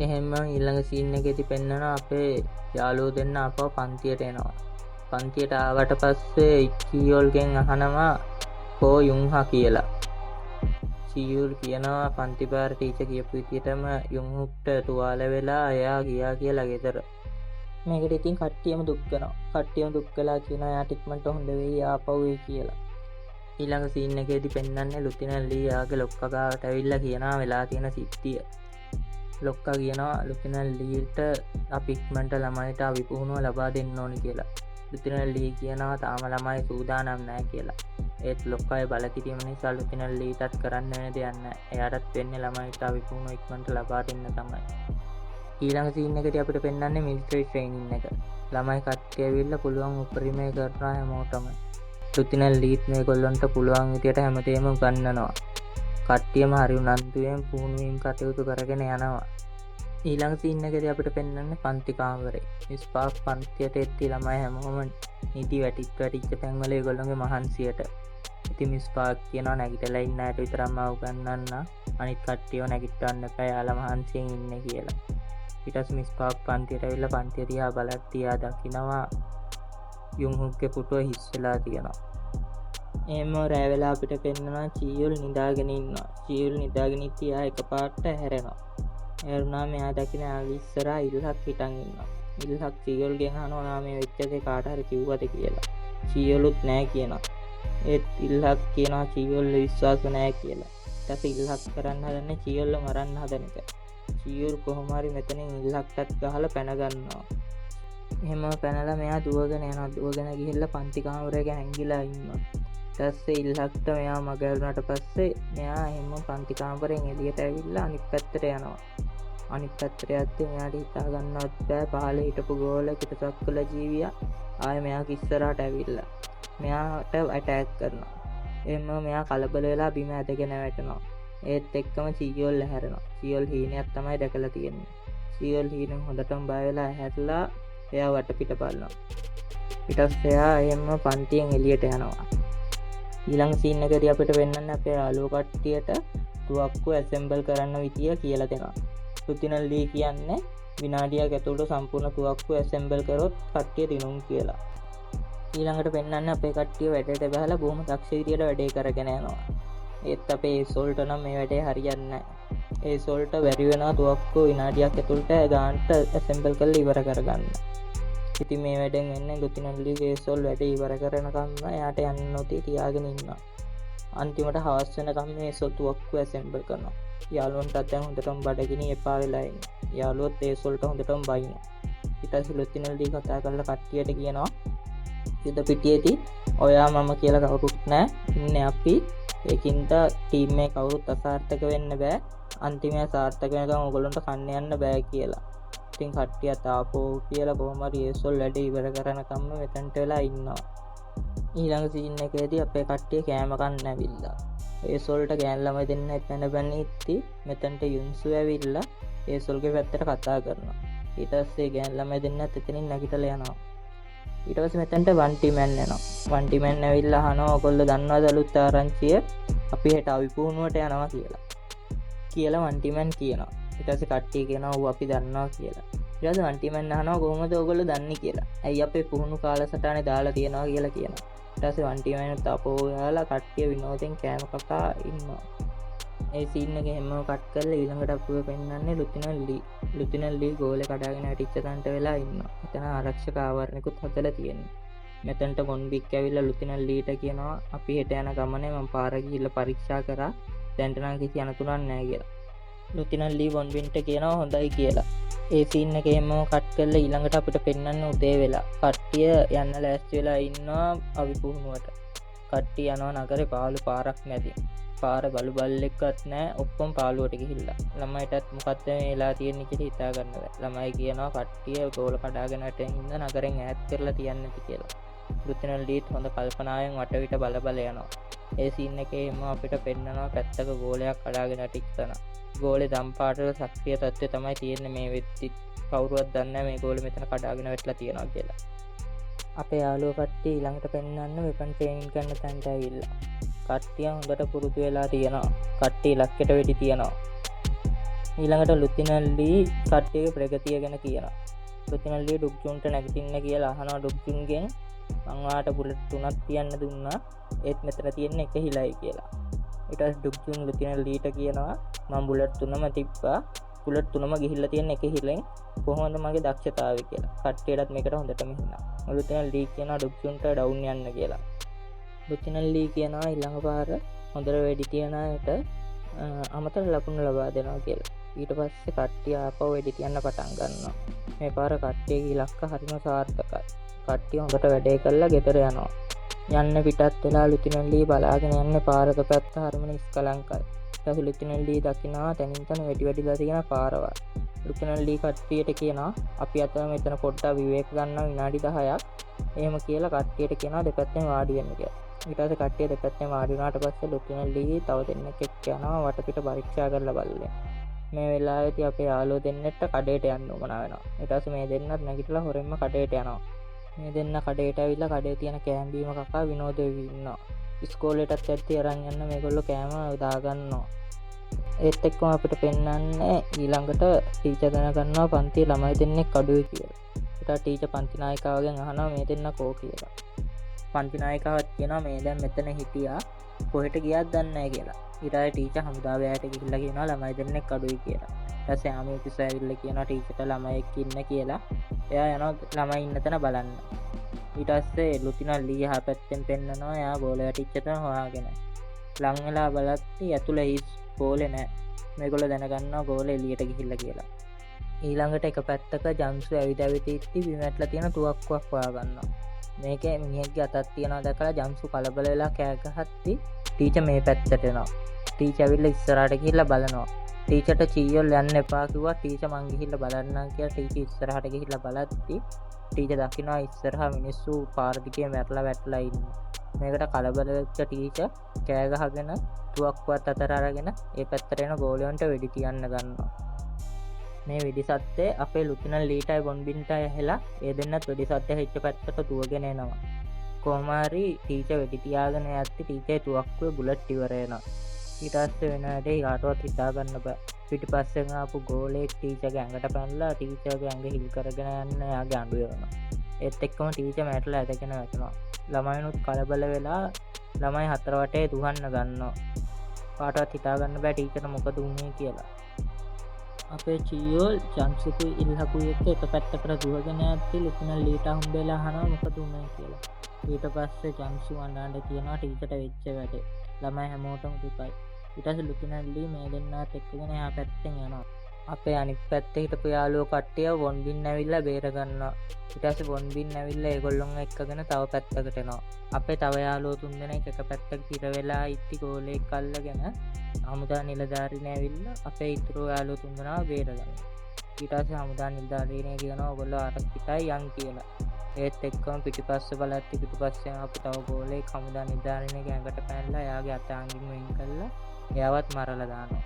එහෙම ඊළඟ සීන් එකේදී පෙන්වනවා අපේ යාළුවෝ දෙන්න ආපහු පන්තියට එනවා. පන්තියට ආවට පස්සේ චීයල්ගෙන් අහනවා කෝ යුන්හා කියලා. චීයුල් කියනවා පන්තිභාර ටීචර් කියපු විදිහටම යුන්හුක්ට තුවාල වෙලා එයා ගියා කියලා ගෙදර. මේකට ඉතින් කට්ටියම දුක් වෙනවා. කට්ටියම දුක් වෙලා කියනවා එයාට ඉක්මනට හොඳ වෙයි ආපහු එයි කියලා. ඊළඟ සීන් එකේදී පෙන්වන්නේ ලුතිනල් ලී යාගේ ලොක්කා ගාවට ඇවිල්ලා කියනවා වෙලා තියෙන සිද්ධිය. ලොක්කා කියනවා ලුතිනල් ලීට අපි ඉක්මනට ළමයිට අවිපුහුණුව ලබා දෙන්න ඕනි කියලා. ලුතිනල් ලී කියනවා තාම ළමයි සූදානම් නැහැ කියලා. ඒත් ලොක්කාගේ බල කිරීම නිසා ලුතිනල් ලීටත් කරන්න වෙන දෙයක් නැහැ. එයාටත් වෙන්නේ ළමයිට අවිපුහුණුව ඉක්මනට ලබා දෙන්න තමයි. ඊළඟ සීන් එකේදී අපිට පෙන්වන්නේ මිලිටරි ට්‍රේනින් එක. ළමයි කට්ටිය ඇවිල්ලා පුළුවන් උපරිමය කරනවා හැමෝටම. ලුතිනල් ලීත් මේගොල්ලන්ට පුළුවන් විදියට හැමතේම උගන්වනවා. කට්ටියම හරි උනන්දුවෙන් පුහුණුවීම් කටයුතු කරගෙන යනවා. ඊළඟ සීන් එකේදී අපිට පෙන්වන්නේ පන්ති කාමරේ. මිස් පාක් පන්තියට එද්දී ළමයි හැමෝම නිදි වැටිච්ච තැන්වල ඒගොල්ලන්ගේ මහන්සියට. ඉතින් මිස් පාක් කියනවා නැගිටලා ඉන්න අයට විතරක්ම උගන්වන්න අනිත් කට්ටියව නැගිටවන්න එපා යාලා මහන්සියෙන් ඉන්නේ කියලා. ඊට පස්සේ මිස් පාක් පන්තියට ඇවිල්ලා පන්තිය දිහා බලද්දී ආ දකිනවා යුන්හුක්ගේ පුටුව හිස් වෙලා තියෙනවා. එහෙම රෑ වෙලා අපිට පෙන්වනවා චීයුල් නිදාගෙන ඉන්නවා. චීයුල් නිදාගෙන ඉතියා එකපාරට හැරෙනවා. හැරුණාම එයා දකින ආගේ ඉස්සරහා ඉල්හක් හිටන් ඉන්නවා. ඉල්හක් චීයුල්ගෙන් අහනවා මේ වෙච්ච දේ කාට හරි කිව්වද කියලා. චීයුලුත් නෑ කියනවා. ඒත් ඉල්හක් කියනවා චීයුල් විශ්වාස නෑ කියලා. ඊට පස්සේ ඉල්හක් කරන්න හදන්නේ චීයුල්ව මරන්න හදන එක. චීයුල් කොහොම හරි මෙතනින් ඉල්හක්ටත් ගහලා පැන ගන්නවා. එහෙම පැනලා මෙයා දුවගෙන යනවා. දුවගෙන ගිහිල්ලා පන්ති කාමරයක හැංගිලා ඉන්නවා. ඊට පස්සේ ඉල්හක්ට මෙයා මගහැරුණාට පස්සේ මෙයා එහෙම පන්ති කාමරයෙන් එළියට ඇවිල්ලා අනිත් පැත්තට යනවා. අනිත් පැත්තට යද්දී මෙයාට හිතා ගන්නවත් බෑ පහළ හිටපු ගෝලෙක් පිටසක්වල ජීවියා ආයෙ මෙයා ඉස්සරහට ඇවිල්ලා මෙයාට ඇටැක් කරනවා. එහෙම මෙයා කලබල වෙලා බිම ඇදගෙන වැටෙනවා. ඒත් එක්කම චීයෝල් ඇහැරෙනවා. චීයෝල් හීනයක් තමයි දැකලා තියෙන්නේ. චීයෝල් හීනෙන් හොඳටම බය වෙලා ඇහැරලා එයා වටපිට බලනවා. ඊට පස්සේ එයා එහෙම පන්තියෙන් එළියට යනවා. ඊළඟ සීන් එකේදී අපිට වෙන්නන්නේ අපේ යාළුවෝ කට්ටියට තුවක්කු ඇසෙම්බල් කරන්න විදිය කියලා දෙනවා. රුතිනල් ලී කියන්නේ විනාඩියක් ඇතුළත සම්පූර්ණ තුවක්කු ඇසෙම්බල් කරොත් කට්ටිය දිනුම් කියලා. ඊළඟට පෙන්වන්නේ අපේ කට්ටිය වැඩේට බහලා බොහොම දක්ෂ විදියට වැඩේ කරගෙන යනවා. ඒත් අපේ සෝල්ට නම් මේ වැඩේ හරියන්නේ නැහැ. ඒ සෝල්ට බැරි වෙනවා තුවක්කු විනාඩියක් ඇතුළත ගානට ඇසෙම්බල් කරලා ඉවර කරගන්න. ඉතින් මේ වැඩෙන් වෙන්නේ රුතිනල් ලීගේ සෝල් වැඩේ ඉවර කරනකම් එයාට යන්න නොදී තියාගෙන ඉන්නවා. අන්තිමට හවස් වෙනකම් මේ තුවක්කු ඇසෙම්බල් කරනවා. යාළුවන්ටත් දැන් හොඳටම බඩගිනි එපා වෙලා ඉන්නේ. යාළුවොත් ඒ සෝල්ට හොඳටම බයිනවා. ඊට පස්සේ රුතිනල් ලී කතා කරලා කට්ටියට කියනවා යුද පිටියේදී ඔයා මම කියලා කවුරුත් නැහැ. ඉන්නේ අපි. ඒකින්ද ටීම් එක කවුරුත් අසාර්ථක වෙන්න බෑ. අන්තිමේ සාර්ථක වෙනකම් ඕගොල්ලන්ට කන්න යන්න බෑ කියලා. ඉතින් කට්ටිය තාපෝ කියලා කොහොම හරි ඒසොල් වැඩ ඉවර කරනකම්ම මෙතනට වෙලා ඉන්නවා. ඊළඟ සීන් එකේදී අපේ කට්ටිය කෑම කන්න ඇවිල්ලා. ඒසොල්ට ගෑන් ළමයි දෙන්න එතන බැනිද්දි මෙතනට යුන්සු ඇවිල්ලා ඒසොල්ගේ පැත්තට කතා කරනවා. ඊට පස්සේ ගෑන් ළමයි දෙන්නත් එතනින් නැගිටලා යනවා. ඊට පස්සේ මෙතනට වන්ටිමැන් එනවා. වන්ටිමැන් ඇවිල්ලා අහනවා ඔයගොල්ලෝ දන්නවද අලුත් ආරංචිය අපි හෙට අවිපුහුණුවට යනවා කියලා වන්ටිමැන් කියනවා. ඊට පස්සේ කට්ටිය කියනවා ඔව් අපි දන්නවා කියලා. ඊට පස්සේ වන්ටිමැන් අහනවා කොහොමද ඔයගොල්ලෝ දන්නේ කියලා. ඇයි අපේ පුහුණු කාලසටහනේ දාලා තියනවා කියලා කියනවා. ඊට පස්සේ වන්ටිමැන් තපෝ යාලා කට්ටිය විනෝදෙන් කෑම කකා ඉන්නවා. ඒ සීන් එක හැමම කට් කරලා ඊළඟට අපුව පෙන්නන්නේ රුතිනල් ලී ගෝලේ කඩාගෙන වැටිච්ච තැනට වෙලා ඉන්නවා. එතන ආරක්ෂක ආවරණයකුත් හදලා තියෙනවා. මෙතනට මොන්බික් ඇවිල්ලා රුතිනල් ලීට කියනවා අපි හෙට යන ගමනේ මම පාර ගිහිල්ලා පරීක්ෂා කරා දැන්ට නම් කිසි අනතුරක් නැහැ කියලා. රුතිනල් ලී මොන්බින්ට කියනවා හොඳයි කියලා. ඒ සීන් එක හැමම කට් කරලා ඊළඟට අපිට පෙන්නන්න උදේ වෙලා. කට්ටිය යන්න ලෑස්ති වෙලා ඉන්නවා අවිපුහුණුවට. කට්ටිය යනවා නගරේ පාළු පාරක් මැදින්. පාර බලු බල්ලෙක්වත් නැහැ ඔක්කොම පාළුවට ගිහිල්ලා. ළමයිටත් මොකක්ද මේ වෙලා තියෙන්නේ කියලා හිතා ගන්න බෑ. ළමයි කියනවා කට්ටිය ගෝල කඩාගෙන හින්ද නගරෙන් ඈත් කරලා තියන්නේ නැති කියලා. රුතිනල් ලීත් හොඳ කල්පනාවෙන් වටවිට බල යනවා. ඒ සීන් එකේම අපිට පෙන්නනවා පැත්තක ගෝලයක් කඩාගෙන හිටිච්චන. ගෝලේ දම් පාටට සක්‍රිය තත්ත්වය තමයි තියෙන්නේ මේ වෙද්දි. කවුරුවත් දන්නේ නැහැ මේ ගෝලෙ මෙතන කඩාගෙන වැටලා තියෙනවා කියලා. අපේ යාළුවෝ කට්ටිය ඊළඟට පෙන්නන්න වෙපන් ට්‍රේනින් කරන තැනට ඇවිල්ලා. කට්ටිය හොඳට පුරුදු වෙලා තියෙනවා. කට්ටිය ඉලක්කයට වෙඩි තියනවා. ඊළඟට රුතිනල් ලී කට්ටියගේ ප්‍රගතිය ගැන කියනවා. රුතිනල් ලී ඩුක්ජුන්ට නැගිටින්න කියලා අහනවා ඩුක්ජුන්ගෙන් මං ඔයාට බුලට් 3ක් තියන්න දුන්නා. ඒත් මෙතන තියෙන එක හිලයි කියලා. ඊට පස්සේ ඩුක්ජුන් රුතිනල් ලීට කියනවා මම බුලට් 3ම තිබ්බා. බුලට් 3ම ගිහිල්ලා තියෙන එක හිලෙන් කොහොමද මගේ දක්ෂතාවය කියලා. කට්ටියටත් මේකට හොඳටම හිනා. රුතිනල් ලී කියනවා ඩුක්ජුන්ට ඩවුන් යන්න කියලා. රුතිනල් ලී කියනවා ඊළඟ පාර හොඳට වෙඩි තියන අයට අමතර ලකුණු ලබා දෙනවා කියලා. ඊට පස්සේ කට්ටිය ආපහු වෙඩි තියන්න පටන් ගන්නවා. මේ පාර කට්ටියගේ ඉලක්ක හරිම සාර්ථකයි. කට්ටිය හොඳට වැඩේ කරලා ගෙදර යනවා. යන්න පිටත් වෙලා රුතිනල් ලී බලාගෙන යන්නේ පාරක පැත්ත හරිම නිස්කලංකයි. ඊට රුතිනල් ලී දකිනවා තනින් තන වෙඩිලා තියෙන පාරවල්. රුතිනල් ලී කට්ටියට කියනවා අපි අතන මෙතන පොඩ්ඩක් විවේක ගන්න විනාඩි 10ක්. එහෙම කියලා කට්ටියට කියනවා දෙපැත්තෙන් වාඩි වෙන්න කියලා. ඊට පස්සේ කට්ටිය දෙපැත්තෙන් වාඩි වුණාට පස්සේ රුතිනල් ලී තව දෙන්නෙක් එක්ක යනවා වටපිට පරීක්ෂා කරලා බලන්න. මේ වෙලාවේදී අපේ යාළුවෝ දෙන්නෙක්ට කඩේට යන්න උවමනා වෙනවා. ඊට පස්සේ මේ දෙන්නත් නැගිටලා හොරෙන්ම කඩේට යනවා. මේ දෙන්න කඩේට ඇවිල්ලා කඩේ තියෙන කෑම බීම කකා විනෝද වෙවි ඉන්නවා. ඉස්කෝලේටත් ඇද්දි අරන් යන්න මේගොල්ලෝ කෑම දාගන්නවා. ඒත් එක්කම අපිට පෙන්වන්නේ ඊළඟට ටීචර් දැනගන්නවා පන්තියේ ළමයි දෙන්නෙක් අඩුයි කියලා. ඊට ටීචර් පන්ති නායිකාවගෙන් අහනවා මේ දෙන්න කෝ කියලා. පන්ති නායිකාවත් කියනවා මේ දැන් මෙතන හිටියා කොහෙට ගියාද දන්නේ නැහැ කියලා. ඊට පස්සේ ටීචර් හමුදාවේ යට ගිහිල්ලා කියනවා ළමයි දෙන්නෙක් අඩුයි කියලා. ඊට පස්සේ ආමි ඔෆිස් ඇවිල්ලා කියනවා ටීචර්ට ළමයෙක් ඉන්න කියලා. එයා යනවා ළමයි ඉන්න තැන බලන්න. ඊට පස්සේ රුතිනල් ලී යහ පැත්තෙන් පෙන්නනවා එයා ගෝල වැටිච්ච තැන හොයාගෙන. ලං වෙලා බලද්දි ඇතුළේ ගෝලේ නැහැ. මේගොල්ලෝ දැනගන්නවා ගෝලේ එළියට ගිහිල්ලා කියලා. ඊළඟට එක පැත්තක ජම්සු ඇවිද ඇවිතිත්ති බිමැටල තියෙන තුවක්කුවක් හොයාගන්න. මේක මිනිහක්ගේ අතත් තියෙනවා දැකලා ජම්සු කලබල වෙලා කෑගහත්ති ටීච මේ පැත්තටෙනවා. ටීච ඇවිල්ලා ඉස්සරහට ගිහිල්ලා බලනවා. ටීචර්ට චීයොල් යන්න එපා කිව්වා. ටීච මං ගිහිල්ලා බලන්නම් කියලා ටීච ඉස්සරහට ගිහිල්ලා බලද්දි ටීච දකිනවා ඉස්සරහා මිනිස්සු පාර දිගේ මැරලා වැටලා ඉන්නේ. මේකට කලබල වෙච්ච ටීච කෑ ගහගෙන තුවක්කුවත් අතර අරගෙන ඒ පැත්තට එන ගෝලයන්ට වෙඩි තියන්න ගන්නවා. මේ වෙඩි සද්දේ අපේ ලුතිනල් ලීටයි බොන්බින්ටයි ඇහෙලා ඒ දෙන්නත් වෙඩි සද්ද හෙච්ච පැත්තට දුවගෙන එනවා. කොහොම හරි ටීච වෙඩි තියාගෙන යද්දි ටීචේ තුවක්කුවේ බුලට් ඉවර වෙනවා. ඊට පස්සේ වෙන වැඩේ කාටවත් හිතා ගන්න බෑ. පිටිපස්සෙන් ආපු ගෝලෙක් ටීචර්ගේ ඇඟට පැනලා ටීචර්ගේ ඇඟ හිල් කරගෙන යන්න එයාගේ අඬු වෙනවා. ඒත් එක්කම ටීචර් මැරලා ඇදගෙන වැටෙනවා. ළමයිනුත් කලබල වෙලා ළමයි හතර වටේ දුහන්න ගන්නවා. කාටවත් හිතා ගන්න බෑ ටීචර්ට මොකද වුනේ කියලා. අපේ චීයෝ ජම්සුකුයි ඉල්හකුයි එක්ක එක පැත්තකට දුවගෙන යද්දි ලුතිනල් ලීට හම්බෙලා අහනවා මොකද වුනේ කියලා. ඊට පස්සේ ජම්සු අඬන්න කියනවා ටීචර්ට වෙච්ච වැඩේ. ළමයි හැමෝටම දුකයි. ඊට පස්සේ ලුතිනල් ලී මේ දෙන්නාත් එක්කගෙන එහා පැත්තෙන් යනවා. අපේ අනිත් පැත්තේ හිටපු යාළුවෝ කට්ටිය වොන්බින් ඇවිල්ලා බේර ගන්නවා. ඊට පස්සේ වොන්බින් ඇවිල්ලා ඒගොල්ලොන් එක්කගෙන තව පැත්තකට එනවා. අපේ තව යාළුවෝ තුන්දෙනෙක් එක පැත්තක ඉර වෙලා ඉති ගෝලෙක් අල්ලගෙන හමුදා නිලධාරීන් ඇවිල්ලා අපේ ඉතුරු යාළුවෝ තුන්දෙනාව බේර ගන්නවා. ඊට පස්සේ හමුදා නිලධාරීන් කියනවා ඔයගොල්ලෝ ආරක්ෂිතයි යන් කියලා. ඒත් එක්කම පිටිපස්සේ බලද්දි පිටිපස්සෙන් ආපු තව ගෝලෙක් හමුදා නිලධාරීන්ගේ ඇඟට පැනලා එයාගේ අත අඟින් වෙන් කරලා එයාවත් මරලා දානවා.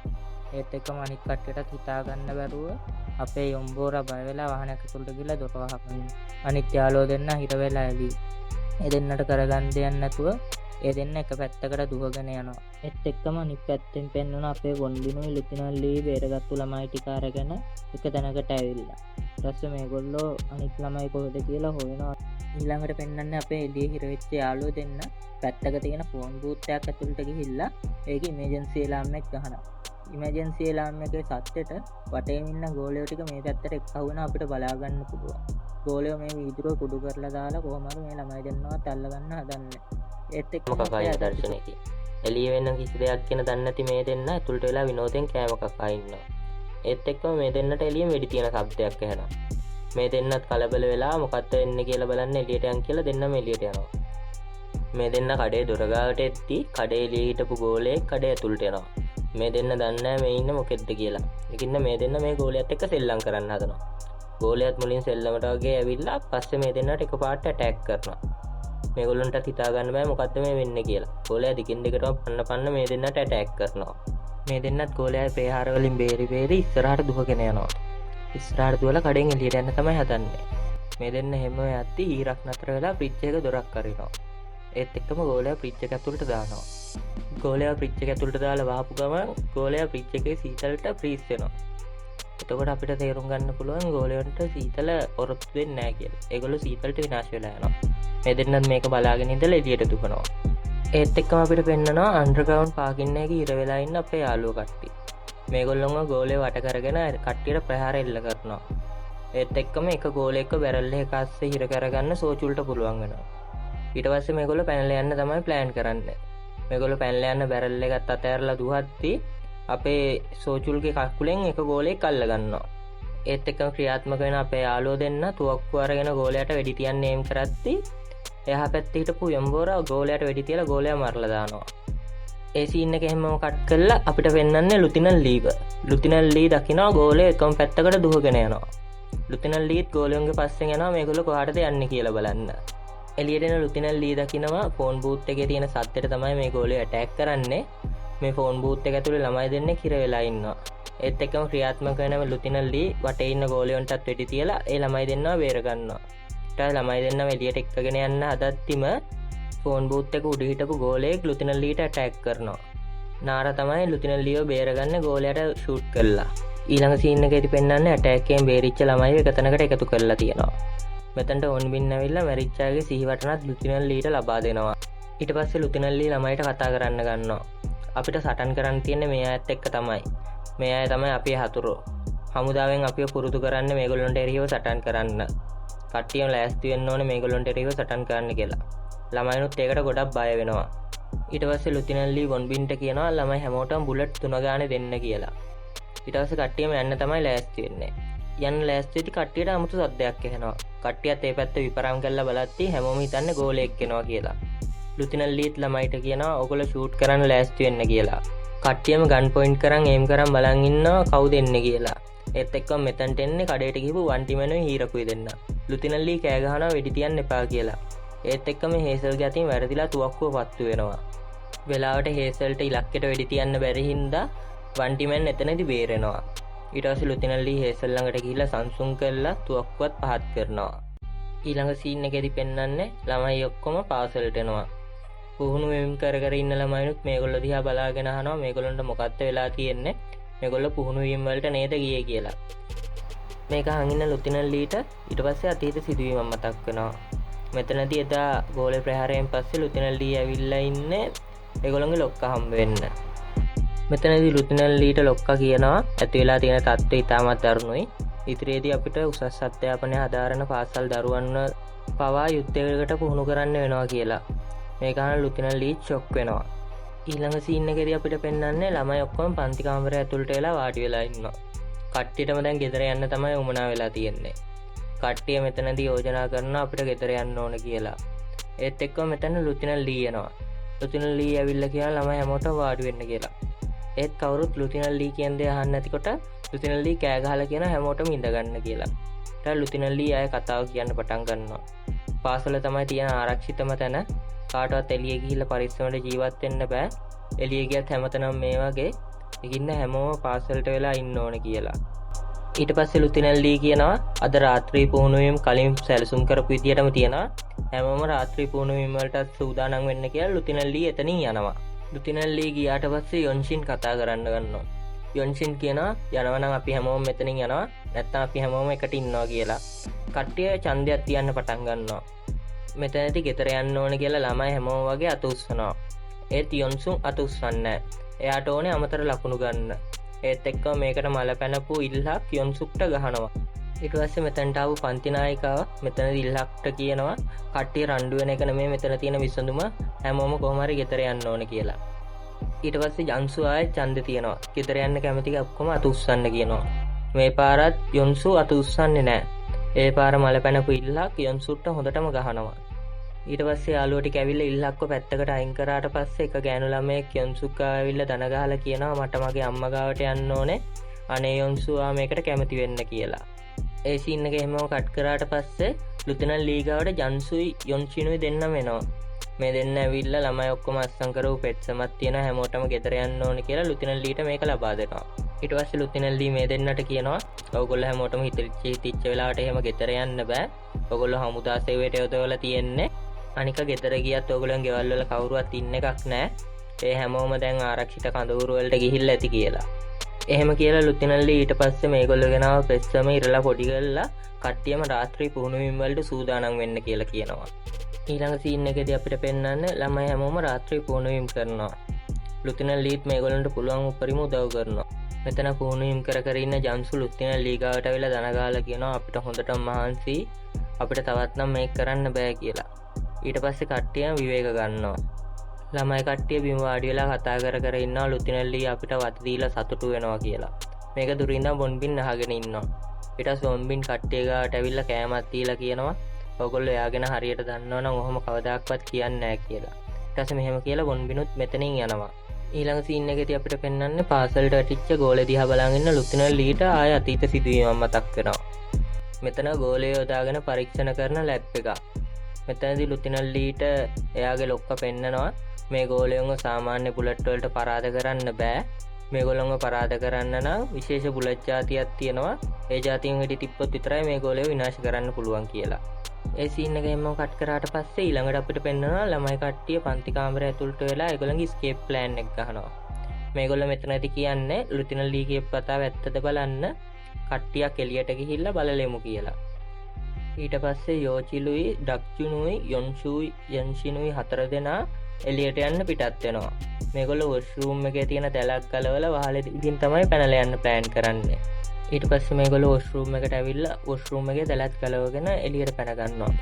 ඒත් එක්කම අනිත් කට්ටියටත් හිතා ගන්න බැරුව අපේ යොම්බෝරා බය වෙලා වාහනයක ඇතුළට ගිහලා දොර වහගන්න. අනිත් යාළුවෝ දෙන්න හිර වෙලා ඇලි. ඒ දෙන්නට කරගන්න දෙයක් නැතුව ඒ දෙන්න එක පැත්තකට දුවගෙන යනවා. ඒත් එක්කම අනිත් පැත්තෙන් පෙන්වන අපේ වොන්බිනුයි ලුතිනල් ලී බේරගත්තු ළමයි ටික අරගෙන එක තැනකට ඇවිල්ලා. ඊට පස්සේ මේගොල්ලෝ අනිත් ළමයි කොහෙද කියලා හොයනවා. ඊළඟට පෙන්වන්නේ අපේ එළියේ හිර වෙච්ච යාළුවෝ දෙන්න පැත්තක තියෙන ෆෝන් බූත් එකක් ඇතුළට ගිහිල්ලා ඒක ඉමර්ජන්සි අලාර්ම් එක ගහනවා. ඉමර්ජන්සි අලාර්ම් එකේ සද්දෙට වටේම ඉන්න ගෝලයෝ ටික මේ පැත්තට එක්කව වෙන අපිට බලා ගන්න පුළුවන්. ගෝලයෝ මේ වීදුරුව කුඩු කරලා දාලා කොහොම හරි මේ ළමයි දෙන්නවත් අල්ල ගන්න හදන්නේ. ඒත් එක්ක කකා දර්ශනයේදී එළිය වෙන කිසි දෙයක් කියන දන්නේ නැති මේ දෙන්න ඇතුළට වෙලා විනෝදෙන් කෑම කකා ඉන්නවා. ඒත් එක්කම මේ දෙන්නට එළියෙන් වෙඩි තියෙන ශබ්දයක් ඇහෙනවා. මේ දෙන්නත් කලබල වෙලා මොකක්ද වෙන්නේ කියලා බලන්න එළියට යන් කියලා දෙන්නම එළියට යනවා. මේ දෙන්න කඩේ දොර ගාවට එද්දි කඩේ එළියේ හිටපු ගෝලයෙක් කඩේ ඇතුළට එනවා. මේ දෙන්න දන්නේ මේ ඉන්න මොකෙද්ද කියලා. ඒකින්න මේ දෙන්න මේ ගෝලයාත් එක්ක සෙල්ලම් කරන්න හදනවා. ගෝලයාත් මුලින් සෙල්ලමට වගේ ඇවිල්ලා පස්සේ මේ දෙන්නට එකපාරට ඇටැක් කරනවා. මේගොල්ලන්ටත් හිතා ගන්න බෑ මොකද්ද මේ වෙන්නේ කියලා. ගෝලයා දිගින් දිගටම පන්න මේ දෙන්නට ඇටැක් කරනවා. මේ දෙන්නත් ගෝලයාගේ ප්‍රහාර වලින් බේරි ඉස්සරහට දුවගෙන යනවා. ඉස්සරහට දුවලා කඩෙන් එළියට යන්න තමයි හදන්නේ. මේ දෙන්න හැම යද්දි ඊරක් නතර වෙලා ෆ්‍රිජ් එක දොරක් අරිනවා. ඒත් එක්කම ගෝලයා ෆ්‍රිජ් එක ඇතුළට දානවා. ගෝලයා ෆ්‍රිජ් එක ඇතුළට දාලා වහපු ගමන් ගෝලයා ෆ්‍රිජ් එකේ සීතලට ෆ්‍රීස් වෙනවා. එතකොට අපිට තේරුම් ගන්න පුළුවන් ගෝලයන්ට සීතල ඔරොත්තු වෙන්නේ නැහැ කියලා. ඒගොල්ලෝ සීතලට විනාශ වෙලා යනවා. මේ දෙන්නත් මේක බලාගෙන ඉඳලා එළියට දුවනවා. ඒත් එක්කම අපිට පෙන්නනවා අන්ඩර්ග්‍රවුන්ඩ් පාකින් එකේ ඉර වෙලා ඉන්න අපේ යාළුවෝ කට්ටිය. මේගොල්ලොන්ව ගෝලේ වට කරගෙන කට්ටියට ප්‍රහාර එල්ල කරනවා. ඒත් එක්කම එක ගෝලයක බැරල් එකක අස්සේ හිර කරගන්න සෝචුල්ට පුළුවන් වෙනවා. ඊට පස්සේ මේගොල්ලෝ පැනලා යන්න තමයි ප්ලෑන් කරන්නේ. මේගොල්ලෝ පැනලා යන්න බැරල් එකත් අතහැරලා දුවද්දි අපේ සෝචුල්ගේ කකුලෙන් එක ගෝලයක් අල්ල ගන්නවා. ඒත් එක්කම ක්‍රියාත්මක වෙන අපේ යාළුවෝ දෙන්න තුවක්කුව අරගෙන ගෝලයට වෙඩි තියන්න එම් කරද්දි එහා පැත්තේ හිටපු යම්බෝරා ගෝලයට වෙඩි තියලා ගෝලයා මරලා දානවා. ඒ සීන් එක එහෙමම කට් කරලා අපිට පෙන්වන්නේ ලුතිනල් ලීව. ලුතිනල් ලී දකිනවා ගෝලය එකම පැත්තකට දුවගෙන යනවා. ලුතිනල් ලීත් ගෝලයන්ගේ පස්සෙන් යනවා මේගොල්ලෝ කොහාටද යන්නේ කියලා බලන්න. එළියට එන ලුතිනල් ලී දකිනවා ෆෝන් බූත් එකේ තියෙන සද්දෙට තමයි මේ ගෝලය ඇටැක් කරන්නේ. මේ ෆෝන් බූත් එක ඇතුලේ ළමයි දෙන්නෙක් හිර වෙලා ඉන්නවා. ඒත් එක්කම ක්‍රියාත්මක වෙන ලුතිනල් ලී වටේ ඉන්න ගෝලයන්ටත් වෙඩි තියලා ඒ ළමයි දෙන්නව බේර ගන්නවා. ඊට ළමයි දෙන්නව එළියට එක්කගෙන යන්න හදද්දිම ෆෝන් බූත් එක උඩ හිටපු ගෝලයෙක් ලුතිනල් ලීට ඇටැක් කරනවා. නාර තමයි ලුතිනල් ලීව බේරගන්න ගෝලයට ෂූට් කළා. ඊළඟ සීන් එකේදී පෙන්වන්නේ ඇටැක් එකෙන් බේරිච්ච ළමයිව එක තැනකට එකතු කරලා තියෙනවා. මෙතනට ඔන්බින් ඇවිල්ලා මැරිච්ච අයගේ සිහිවටනත් ලුතිනල් ලීට ලබා දෙනවා. ඊට පස්සේ ලුතිනල් ලී ළමයිට කතා කරන්න ගන්නවා. අපිට සටන් කරන්න තියෙන්නේ මේ අයත් එක්ක තමයි. මේ අය තමයි අපේ හතුරෝ. හමුදාවෙන් අපිව පුරුදු කරන්න මේගොල්ලන්ට එරෙහිව සටන් කරන්න. කට්ටියම ලෑස්ති වෙන්න ඕනේ මේගොල්ලන්ට එරෙහිව සටන් කරන්න කියලා. ළමයිනුත් ඒකට ගොඩක් බය වෙනවා. ඊට පස්සේ ලුතිනල් ලී වොන්බින්ට කියනවා ළමයි හැමෝටම බුලට් 3 ගානේ දෙන්න කියලා. ඊට පස්සේ කට්ටියම යන්න තමයි ලෑස්ති වෙන්නේ. යන්න ලෑස්ති වෙති කට්ටියට 아무තු සද්දයක් ඇහෙනවා. කට්ටියත් ඒ පැත්ත විපරම් කරලා බලද්දි හැමෝම හිතන්නේ ගෝලයෙක් එනවා කියලා. ලුතිනල් ලීත් ළමයිට කියනවා ඔයගොල්ලෝ ෂූට් කරන්න ලෑස්ති වෙන්න කියලා. කට්ටියම ගන් පොයින්ට් කරන් එයිම් කරන් බලන් ඉන්නවා කවුද එන්නේ කියලා. ඒත් එක්කම මෙතනට එන්නේ කඩේට ගිහපු වන්ටිමනුයි හීරකුයි දෙන්න. ලුතිනල් ලී කෑ ගහනවා වෙඩි තියන්න එපා කියලා. ඒත් එක්කම හේසල්ගේ අතින් වැරදිලා තුවක්කුව පත්තු වෙනවා. වෙලාවට හේසල්ට ඉලක්කයට වෙඩි තියන්න බැරි හින්දා වන්ටිමන් එතනදි බේරෙනවා. ඊට පස්සේ ලුතිනල් ලී හේසල් ළඟට ගිහිල්ලා සංසුන් කරලා තුවක්කුවත් පහත් කරනවා. ඊළඟ සීන් එකේදී පෙන්වන්නේ ළමයි ඔක්කොම පාසලට එනවා. පුහුණු වෙමින් කර කර ඉන්න ළමයිනුත් මේගොල්ලෝ දිහා බලාගෙන අහනවා මේගොල්ලන්ට මොකක්ද වෙලා තියෙන්නේ? මේගොල්ලෝ පුහුණු වීම වලට නේද ගියේ කියලා. මේක අහන් ඉන්න ලුතිනල් ලීට ඊට පස්සේ අතීත සිදුවීමක් මතක් වෙනවා. මෙතනදී එදා ගෝලේ ප්‍රහාරයෙන් පස්සේ ලුතිනල් ලී ඇවිල්ලා ඉන්නේ ඒගොල්ලන්ගේ ලොක්කා හම්බ වෙන්න. මෙතනදී ලුතිනල් ලීට ලොක්කා කියනවා ඇති වෙලා තියෙන තත්ත්වය ඉතාමත් දරුණුයි. ඉදිරියේදී අපිට උසස් අධ්‍යාපනය හදාරන පාසල් දරුවන්ව පවා යුද්ධයකට පුහුණු කරන්න වෙනවා කියලා. මේක අහන ලුතිනල් ලී ෂොක් වෙනවා. ඊළඟ සීන් එකේදී අපිට පෙන්වන්නේ ළමයි ඔක්කොම පන්ති කාමරය ඇතුළට වෙලා වාඩි වෙලා ඉන්නවා. කට්ටියටම දැන් ගෙදර යන්න තමයි උමනා වෙලා තියෙන්නේ. කට්ටිය මෙතනදී යෝජනා කරනවා අපිට ගෙදර යන්න ඕන කියලා. ඒත් එක්කම මෙතන ලුතිනල් ලී එනවා. ලුතිනල් ලී ඇවිල්ලා කියනවා ළමයි හැමෝටම වාඩි වෙන්න කියලා. ඒත් කවුරුත් ලුතිනල් ලී කියන දේ අහන්නේ නැතිකොට ලුතිනල් ලී කෑ ගහලා කියන හැමෝටම ඉඳ ගන්න කියලා. ඊට ලුතිනල් ලී ආයෙ කතාව කියන්න පටන් ගන්නවා. පාසල තමයි තියෙන ආරක්ෂිතම තැන. කාටවත් එළිය ගිහිල්ලා පරිස්සමට ජීවත් වෙන්න බෑ. එළිය ගියත් හැමතැනම මේ වගේ ඉන්න හැමෝම පාසලට වෙලා ඉන්න ඕන කියලා. ඊට පස්සේ ලුතිනල් ලී කියනවා අද රාත්‍රී පුහුණුවීම් කලින් සැලසුම් කරපු විදියටම තියෙනවා. හැමෝම රාත්‍රී පුහුණුවීම් වලට සූදානම් වෙන්න කියලා ලුතිනල් ලී එතනින් යනවා. ලුතිනල් ලී ගියාට පස්සේ යොන්ෂින් කතා කරන්න ගන්නවා. යොන්ෂින් කියනවා යනවා නම් අපි හැමෝම මෙතනින් යනවා. නැත්නම් අපි හැමෝම එකට ඉන්නවා කියලා. කට්ටිය ඡන්දයක් තියන්න පටන් ගන්නවා. මෙතනදී ගෙදර යන්න ඕන කියලා ළමයි හැමෝම වගේ අත උස්සනවා. ඒත් යොන්සුන් අත උස්සන්නේ නැහැ. එයාට ඕනේ අමතර ලකුණු ගන්න. ඒත් එක්කම මේකට මල පැනපු ඉල්හක් යොන්සුක්ට ගහනවා. ඊට පස්සේ මෙතනට ආපු පන්ති නායිකාව මෙතනදී ඉල්හක්ට කියනවා කට්ටිය රණ්ඩු වෙන එක නෙමෙයි මෙතන තියෙන විසඳුම හැමෝම කොහොම හරි ගෙදර යන්න ඕන කියලා. ඊට පස්සේ ජන්සු ආයේ ඡන්දේ තියනවා. ගෙදර යන්න කැමති ඔක්කොම අත උස්සන්න කියනවා. මේ පාරත් යොන්සු අත උස්සන්නේ නැහැ. ඒ පාර මල පැනපු ඉල්හක් යොන්සුට හොඳටම ගහනවා. ඊට පස්සේ යාළුවෝ ටික ඇවිල්ලා ඉල්ලක්ව පැත්තකට අයින් කරාට පස්සේ එක ගෑනු ළමයෙක් යොන්සුක් ආවිල්ලා දන ගහලා කියනවා මට මගේ අම්මා ගාවට යන්න ඕනේ. අනේ යොන්සු ආ මේකට කැමති වෙන්න කියලා. ඒ සීන් එක එහෙමම කට් කරාට පස්සේ ලුතිනල් ලී ගාවට ජන්සුයි යොන්ෂිනුයි දෙන්නම එනවා. මේ දෙන්න ඇවිල්ලා ළමයි ඔක්කොම අස්සම් කරපු පෙට්සමක් තියෙන හැමෝටම ගෙදර යන්න ඕනේ කියලා ලුතිනල් ලීට මේක ලබා දෙනවා. ඊට පස්සේ ලුතිනල් ලී මේ දෙන්නට කියනවා ඔයගොල්ලෝ හැමෝටම හිතච්ච වෙලාවට එහෙම ගෙදර යන්න බෑ. ඔයගොල්ලෝ හමුදා සේවයට යොදවලා තියෙන්නේ. අනික ගෙදර ගියත් ඔයගොල්ලන් ගෙවල් වල කවුරුවත් ඉන්න එකක් නැහැ. ඒ හැමෝම දැන් ආරක්ෂිත කඳවුරු වලට ගිහිල්ලා ඇති කියලා. එහෙම කියලා ලුතිනල් ලී ඊට පස්සේ මේගොල්ලෝ ගෙනාව පෙස්සම ඉරලා පොඩි කරලා කට්ටියම රාත්‍රී පුහුණුවීම් වලට සූදානම් වෙන්න කියලා කියනවා. ඊළඟ සීන් එකේදී අපිට පෙන්වන්නේ ළමයි හැමෝම රාත්‍රී පුහුණුවීම් කරනවා. ලුතිනල් ලීත් මේගොල්ලන්ට පුළුවන් උපරිම උදව් කරනවා. මෙතන පුහුණුවීම් කර කර ඉන්න ජන්සු ලුතිනල් ලී ගාවට ඇවිල්ලා දන ගහලා කියනවා අපිට හොඳටම මහන්සි. අපිට තවත් නම් මේක කරන්න බෑ කියලා. ඊට පස්සේ කට්ටියම විවේක ගන්නවා. ළමයි කට්ටිය බිම වාඩි වෙලා කතා කර කර ඉන්නවා ලුතිනල් ලී අපිට වත දීලා සතුටු වෙනවා කියලා. මේක දුරින් ඉඳන් බොන්බින් අහගෙන ඉන්නවා. ඊට පස්සේ බොන්බින් කට්ටිය ගාවට ඇවිල්ලා කෑමක් දීලා කියනවා ඔයගොල්ලෝ එයාගෙන හරියට දන්නවනම් ඔහොම කවදාක්වත් කියන්නේ නැහැ කියලා. ඊට පස්සේ මෙහෙම කියලා බොන්බිනුත් මෙතනින් යනවා. ඊළඟ සීන් එකේදී අපිට පෙන්වන්නේ පාසලට වැටිච්ච ගෝලේ දිහා බලන් ඉන්න ලුතිනල් ලීට ආය අතීත සිදුවීමක් මතක් වෙනවා. මෙතන ගෝලය යොදාගෙන පරීක්ෂණ කරන ලැබ් එකක්. මෙතනදී ලුතිනල් ලීට එයාගේ ලොක්කා පෙන්නනවා මේ ගෝලයන්ව සාමාන්‍ය බුලට් වලට පරාද කරන්න බෑ. මේගොල්ලන්ව පරාද කරන්න නම් විශේෂ බුලට් జాතියක් තියෙනවා. ඒ జాතියෙන් වෙඩි තිබ්බොත් විතරයි මේ ගෝලය විනාශ කරන්න පුළුවන් කියලා. ඒ සීන් එක එහෙම කට් කරාට පස්සේ ඊළඟට අපිට පෙන්නනවා ළමයි කට්ටිය පන්ති කාමරය ඇතුළට වෙලා ඒගොල්ලන්ගේ ස්කේප් ප්ලෑන් එක ගහනවා. මේගොල්ලෝ මෙතනදී කියන්නේ ලුතිනල් ලී කියපු කතාව ඇත්තද බලන්න කට්ටියක් එළියට ගිහිල්ලා බලලෙමු කියලා. ඊට පස්සේ යෝචිලුයි ඩක්ජුනුයි යොන්ෂුයි යන්ෂිනුයි හතර දෙනා එළියට යන්න පිටත් වෙනවා. මේගොල්ලෝ වොෂ්රූම් එකේ තියෙන දැලක් ගලවලා වහලෙ ඉදින් තමයි පැනලා යන්න ප්ලෑන් කරන්නේ. ඊට පස්සේ මේගොල්ලෝ වොෂ්රූම් එකට ඇවිල්ලා වොෂ්රූම් එකේ දැලත් ගලවගෙන එළියට පැන ගන්නවා.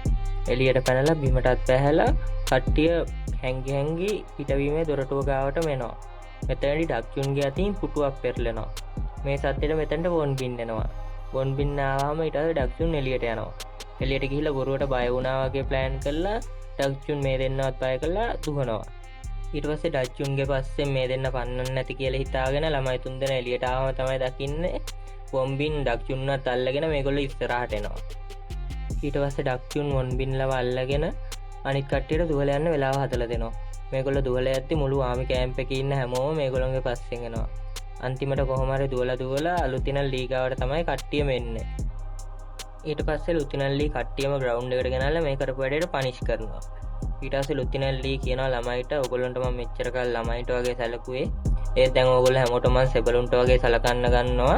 එළියට පැනලා බිමටත් බැහැලා කට්ටිය හැංගි පිටවීමේ දොරටුව ගාවට මෙනවා. මෙතනදී ඩක්ජුන්ගේ අතින් පුටුවක් පෙරලෙනවා. මේ සද්දෙට මෙතනට වොන් බින් එනවා. බොන්බින්නාම ඉට ඩක්ෂුන් එලියට යනවා. එලියට ගිහිල බොරුවට බය වුණාවගේ ප්ලෑන් කරලා ඩක්ෂුන් මේ දෙන්නවත් බය කරලා දුහනවා. ඉටවස ඩච්චුන්ගේ පස්සේ මේ දෙන්න පන්නන්න නැති කියල හිතාගෙන ළමයි තුන්දෙන එලියටාව තමයි දකින්න බොම්බින් ඩක්චුන්නත් අල්ලගෙන මේ ගොල්ල ඉස්සරහටෙනවා. ඊටවස්ස ඩක්චුන් වොන්බින්ලව අල්ලගෙන අනිත් කට්ටියට දුවල යන්න වෙලා හදල දෙනවා. මේගොල්ල දුවල ඇත්ති මුළු ආමි කෑම්ප එක ඉන්න හැමෝම මේගොළොන්ගේ පස්සෙන්ගෙනවා. අන්තිමට කොහොමර දුවල අලුතිනල් ලීගාවට තමයි කට්ටිය මෙන්න. ඊට පස්සේ ලුතිනල්ලි කට්ටියම ග්‍රවන්් එකට ගෙනල්ල මේ කරපු වැඩට පනිෂ් කරනවා. ඊටස ලුතිනල්ලී කියන ළමයිට ඔගොලොන්ටම මෙච්චරකල් ළමයිට වගේ සැලකුවේ ඒත් දැන් ඔගොල්ල හැමෝටම සෙබලුන්ට වගේ සලකන්න ගන්නවා.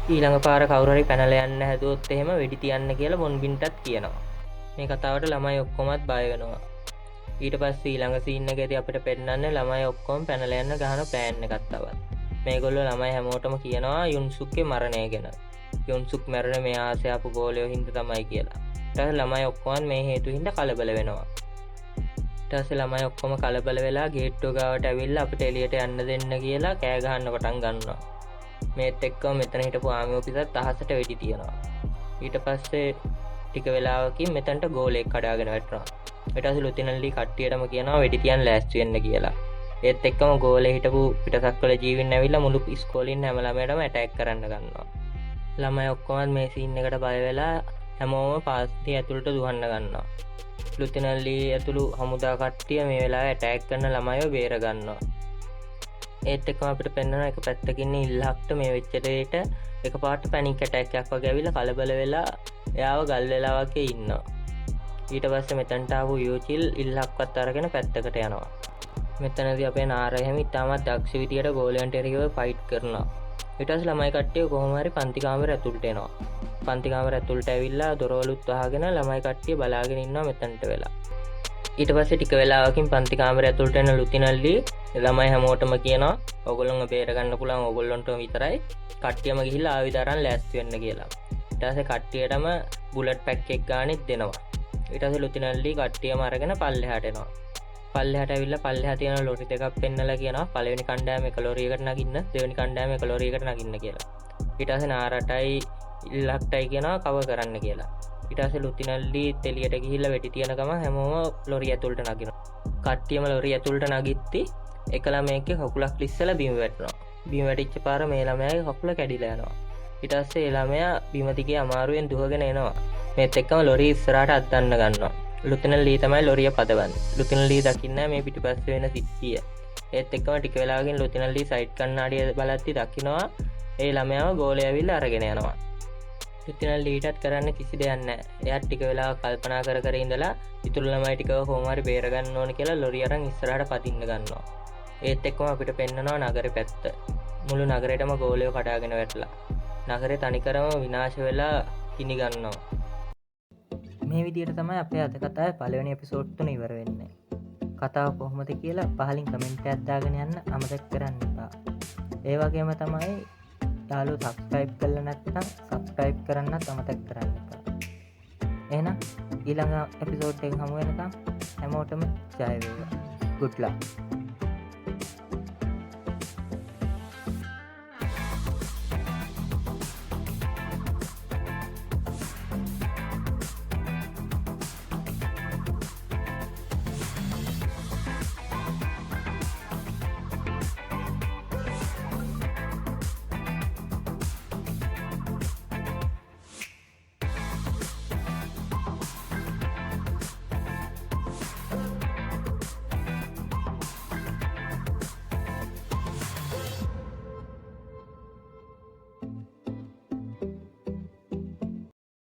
ඊළඟ පාර කවුරුහරි පැනලා යන්න හැදුවොත් එහෙම වෙඩි තියන්න කියලා බොන්බින්ටත් කියනවා. මේ කතාවට ළමයි ඔක්කොමත් බය වෙනවා. ඊට පස්සේ ඊළඟ සීන් එකේදී අපිට පෙන්නන්නේ ළමයි ඔක්කොම පැනලා යන්න ගහන ප්ලෑන් එකක් තවත්. මේගොල්ලෝ ළමයි හැමෝටම කියනවා යුන්සුක්ගේ මරණය ගැන. යුන්සුක් මැරෙන මේ ආසයාපු ගෝලයෝ හින්දා තමයි කියලා. ඊට ළමයි ඔක්කොම මේ හේතු හින්දා කලබල වෙනවා. ටස ළමයි ඔක්කොම කලබල වෙලා ගේට්ටුව ගාවට ඇවිල්ලා අපිට එළියට යන්න දෙන්න කියලා කෑ ගහන්න පටන් ගන්නවා. මේත් එක්කම මෙතන හිටපු ආමි ඔෆිසර් අහසට වෙඩි තියනවා. ඊට පස්සේ ටික වෙලාවකින් මෙතනට ගෝලයක් කඩාගෙන වැටෙනවා. ඊට පස්සේ ලුතිනල්ලි කට්ටියටම කියනවා වෙඩි තියන්න ලෑස්ති වෙන්න කියලා. ඒත් එක්කම ගෝලේ හිටපු පිටසක්වල ජීවින් ඇවිල්ලා මුළු ඉස්කෝලේ ඉන්න හැම ළමයටම ඇටැක් කරන්න ගන්නවා. ළමයි ඔක්කොම මේ සීන් එකට බය වෙලා හැමෝම පාස්ටි ඇතුළට දුවන්න ගන්නවා. ලුතිනල්ලි ඇතුළු හමුදා කට්ටිය මේ වෙලාවේ ඇටැක් කරන ළමයිව බේර ගන්නවා. ඒත් එක්කම අපිට පෙන්වනවා එක පැත්තකින් ඉල්හක්ට මේ වෙච්ච දෙයට එකපාරට පැනික් ඇටැක් එකක් වගේ ඇවිල්ලා කලබල වෙලා එයාව ගල් වෙලා වගේ ඉන්නවා. ඊට පස්සේ මෙතනට ආපු යූචිල් ඉල්හක්වත් අරගෙන පැත්තකට යනවා. මෙතනදී අපේ නාරයම ඉතාමත් දක්ෂ විදියට ගෝලයන්ට එරෙහිව ෆයිට් කරනවා. ඊට පස්සේ ළමයි කට්ටිය කොහොම හරි පන්ති කාමරය ඇතුළට එනවා. පන්ති කාමරය ඇතුළට ඇවිල්ලා දොරවලුත් වහගෙන ළමයි කට්ටිය බලාගෙන ඉන්නවා මෙතනට වෙලා. ඊට පස්සේ ටික වෙලාවකින් පන්ති කාමරය ඇතුළට එන ලුතිනල්ලි ළමයි හැමෝටම කියනවා ඔයගොල්ලන්ව බේර ගන්න පුළුවන් ඔයගොල්ලන්ටම විතරයි කට්ටියම ගිහිල්ලා ආයුධ අරන් ලෑස්ති වෙන්න කියලා. ඊට පස්සේ කට්ටියටම බුලට් පැක් එක ගානෙත් දෙනවා. ඊට පස්සේ ලුතිනල්ලි කට්ටියම අරගෙන පල්ලෙහාට එනවා. පල්ලෙහාට ඇවිල්ලා පල්ලෙහා තියෙන ලොරි දෙකක් පෙන්නලා කියනවා පළවෙනි කණ්ඩායම එක ලොරියකට නගින්න දෙවෙනි කණ්ඩායම එක ලොරියකට නගින්න කියලා. ඊට පස්සේ නාරටයි ඉල්ලක්ටයි කියනවා කව කරන්න කියලා. ඊට පස්සේ ලුතිනල්ලි තෙලියට ගිහිල්ලා වෙටි තියන ගම හැමෝම ලොරිය ඇතුළට නගිනවා. කට්ටියම ලොරිය ඇතුළට නගිද්දි එක ළමයෙක්ගේ කකුලක් ලිස්සලා බිම වැටෙනවා. බිම වැටිච්ච පාර මේ ළමයාගේ කකුල කැඩිලා යනවා. ඊට පස්සේ ඒ ළමයා බිම දිගේ අමාරුවෙන් දුවගෙන එනවා. මේත් එක්කම ලොරිය ඉස්සරහට අද්දන්න ගන්නවා. ලුතිනල්ලි තමයි ලොරිය පදවන්නේ. ලුතිනල්ලි දකින්නේ මේ පිටිපස්සේ වෙන සිද්ධිය. ඒත් එක්කම ටික වෙලාවකින් ලුතිනල්ලි සයිඩ් කණ්ණාඩිය බලද්දි දකිනවා ඒ ළමයාව ගෝලේ ඇවිල්ලා අරගෙන යනවා. ලුතිනල්ලිටත් කරන්න කිසි දෙයක් නැහැ. එයා ටික වෙලාවක් කල්පනා කර කර ඉඳලා ඉතුරු ළමයි ටිකව කොහොම හරි බේර ගන්න ඕන කියලා ලොරිය අරන් ඉස්සරහට පදින්න ගන්නවා. ඒත් එක්කම අපිට පෙන්නනවා නගරේ පැත්ත. මුළු නගරේටම ගෝලයෝ කඩාගෙන වැටලා. නගරේ තනිකරම විනාශ වෙලා කිනි ගන්නවා. මේ විදිහට තමයි අපේ අද කතාවේ පළවෙනි එපිසෝඩ් 3 ඉවර වෙන්නේ. කතාව කොහොමද කියලා පහලින් කමෙන්ට් එකක් දාගෙන යන්න අමතක කරන්න එපා. ඒ වගේම තමයි යාළුවෝ සබ්ස්ක්‍රයිබ් කරලා නැත්නම් සබ්ස්ක්‍රයිබ් කරන්නත් අමතක කරන්න එපා. එහෙනම් ඊළඟ එපිසෝඩ් එකෙන් හමු වෙනකම් හැමෝටම ජය වේවා. good luck.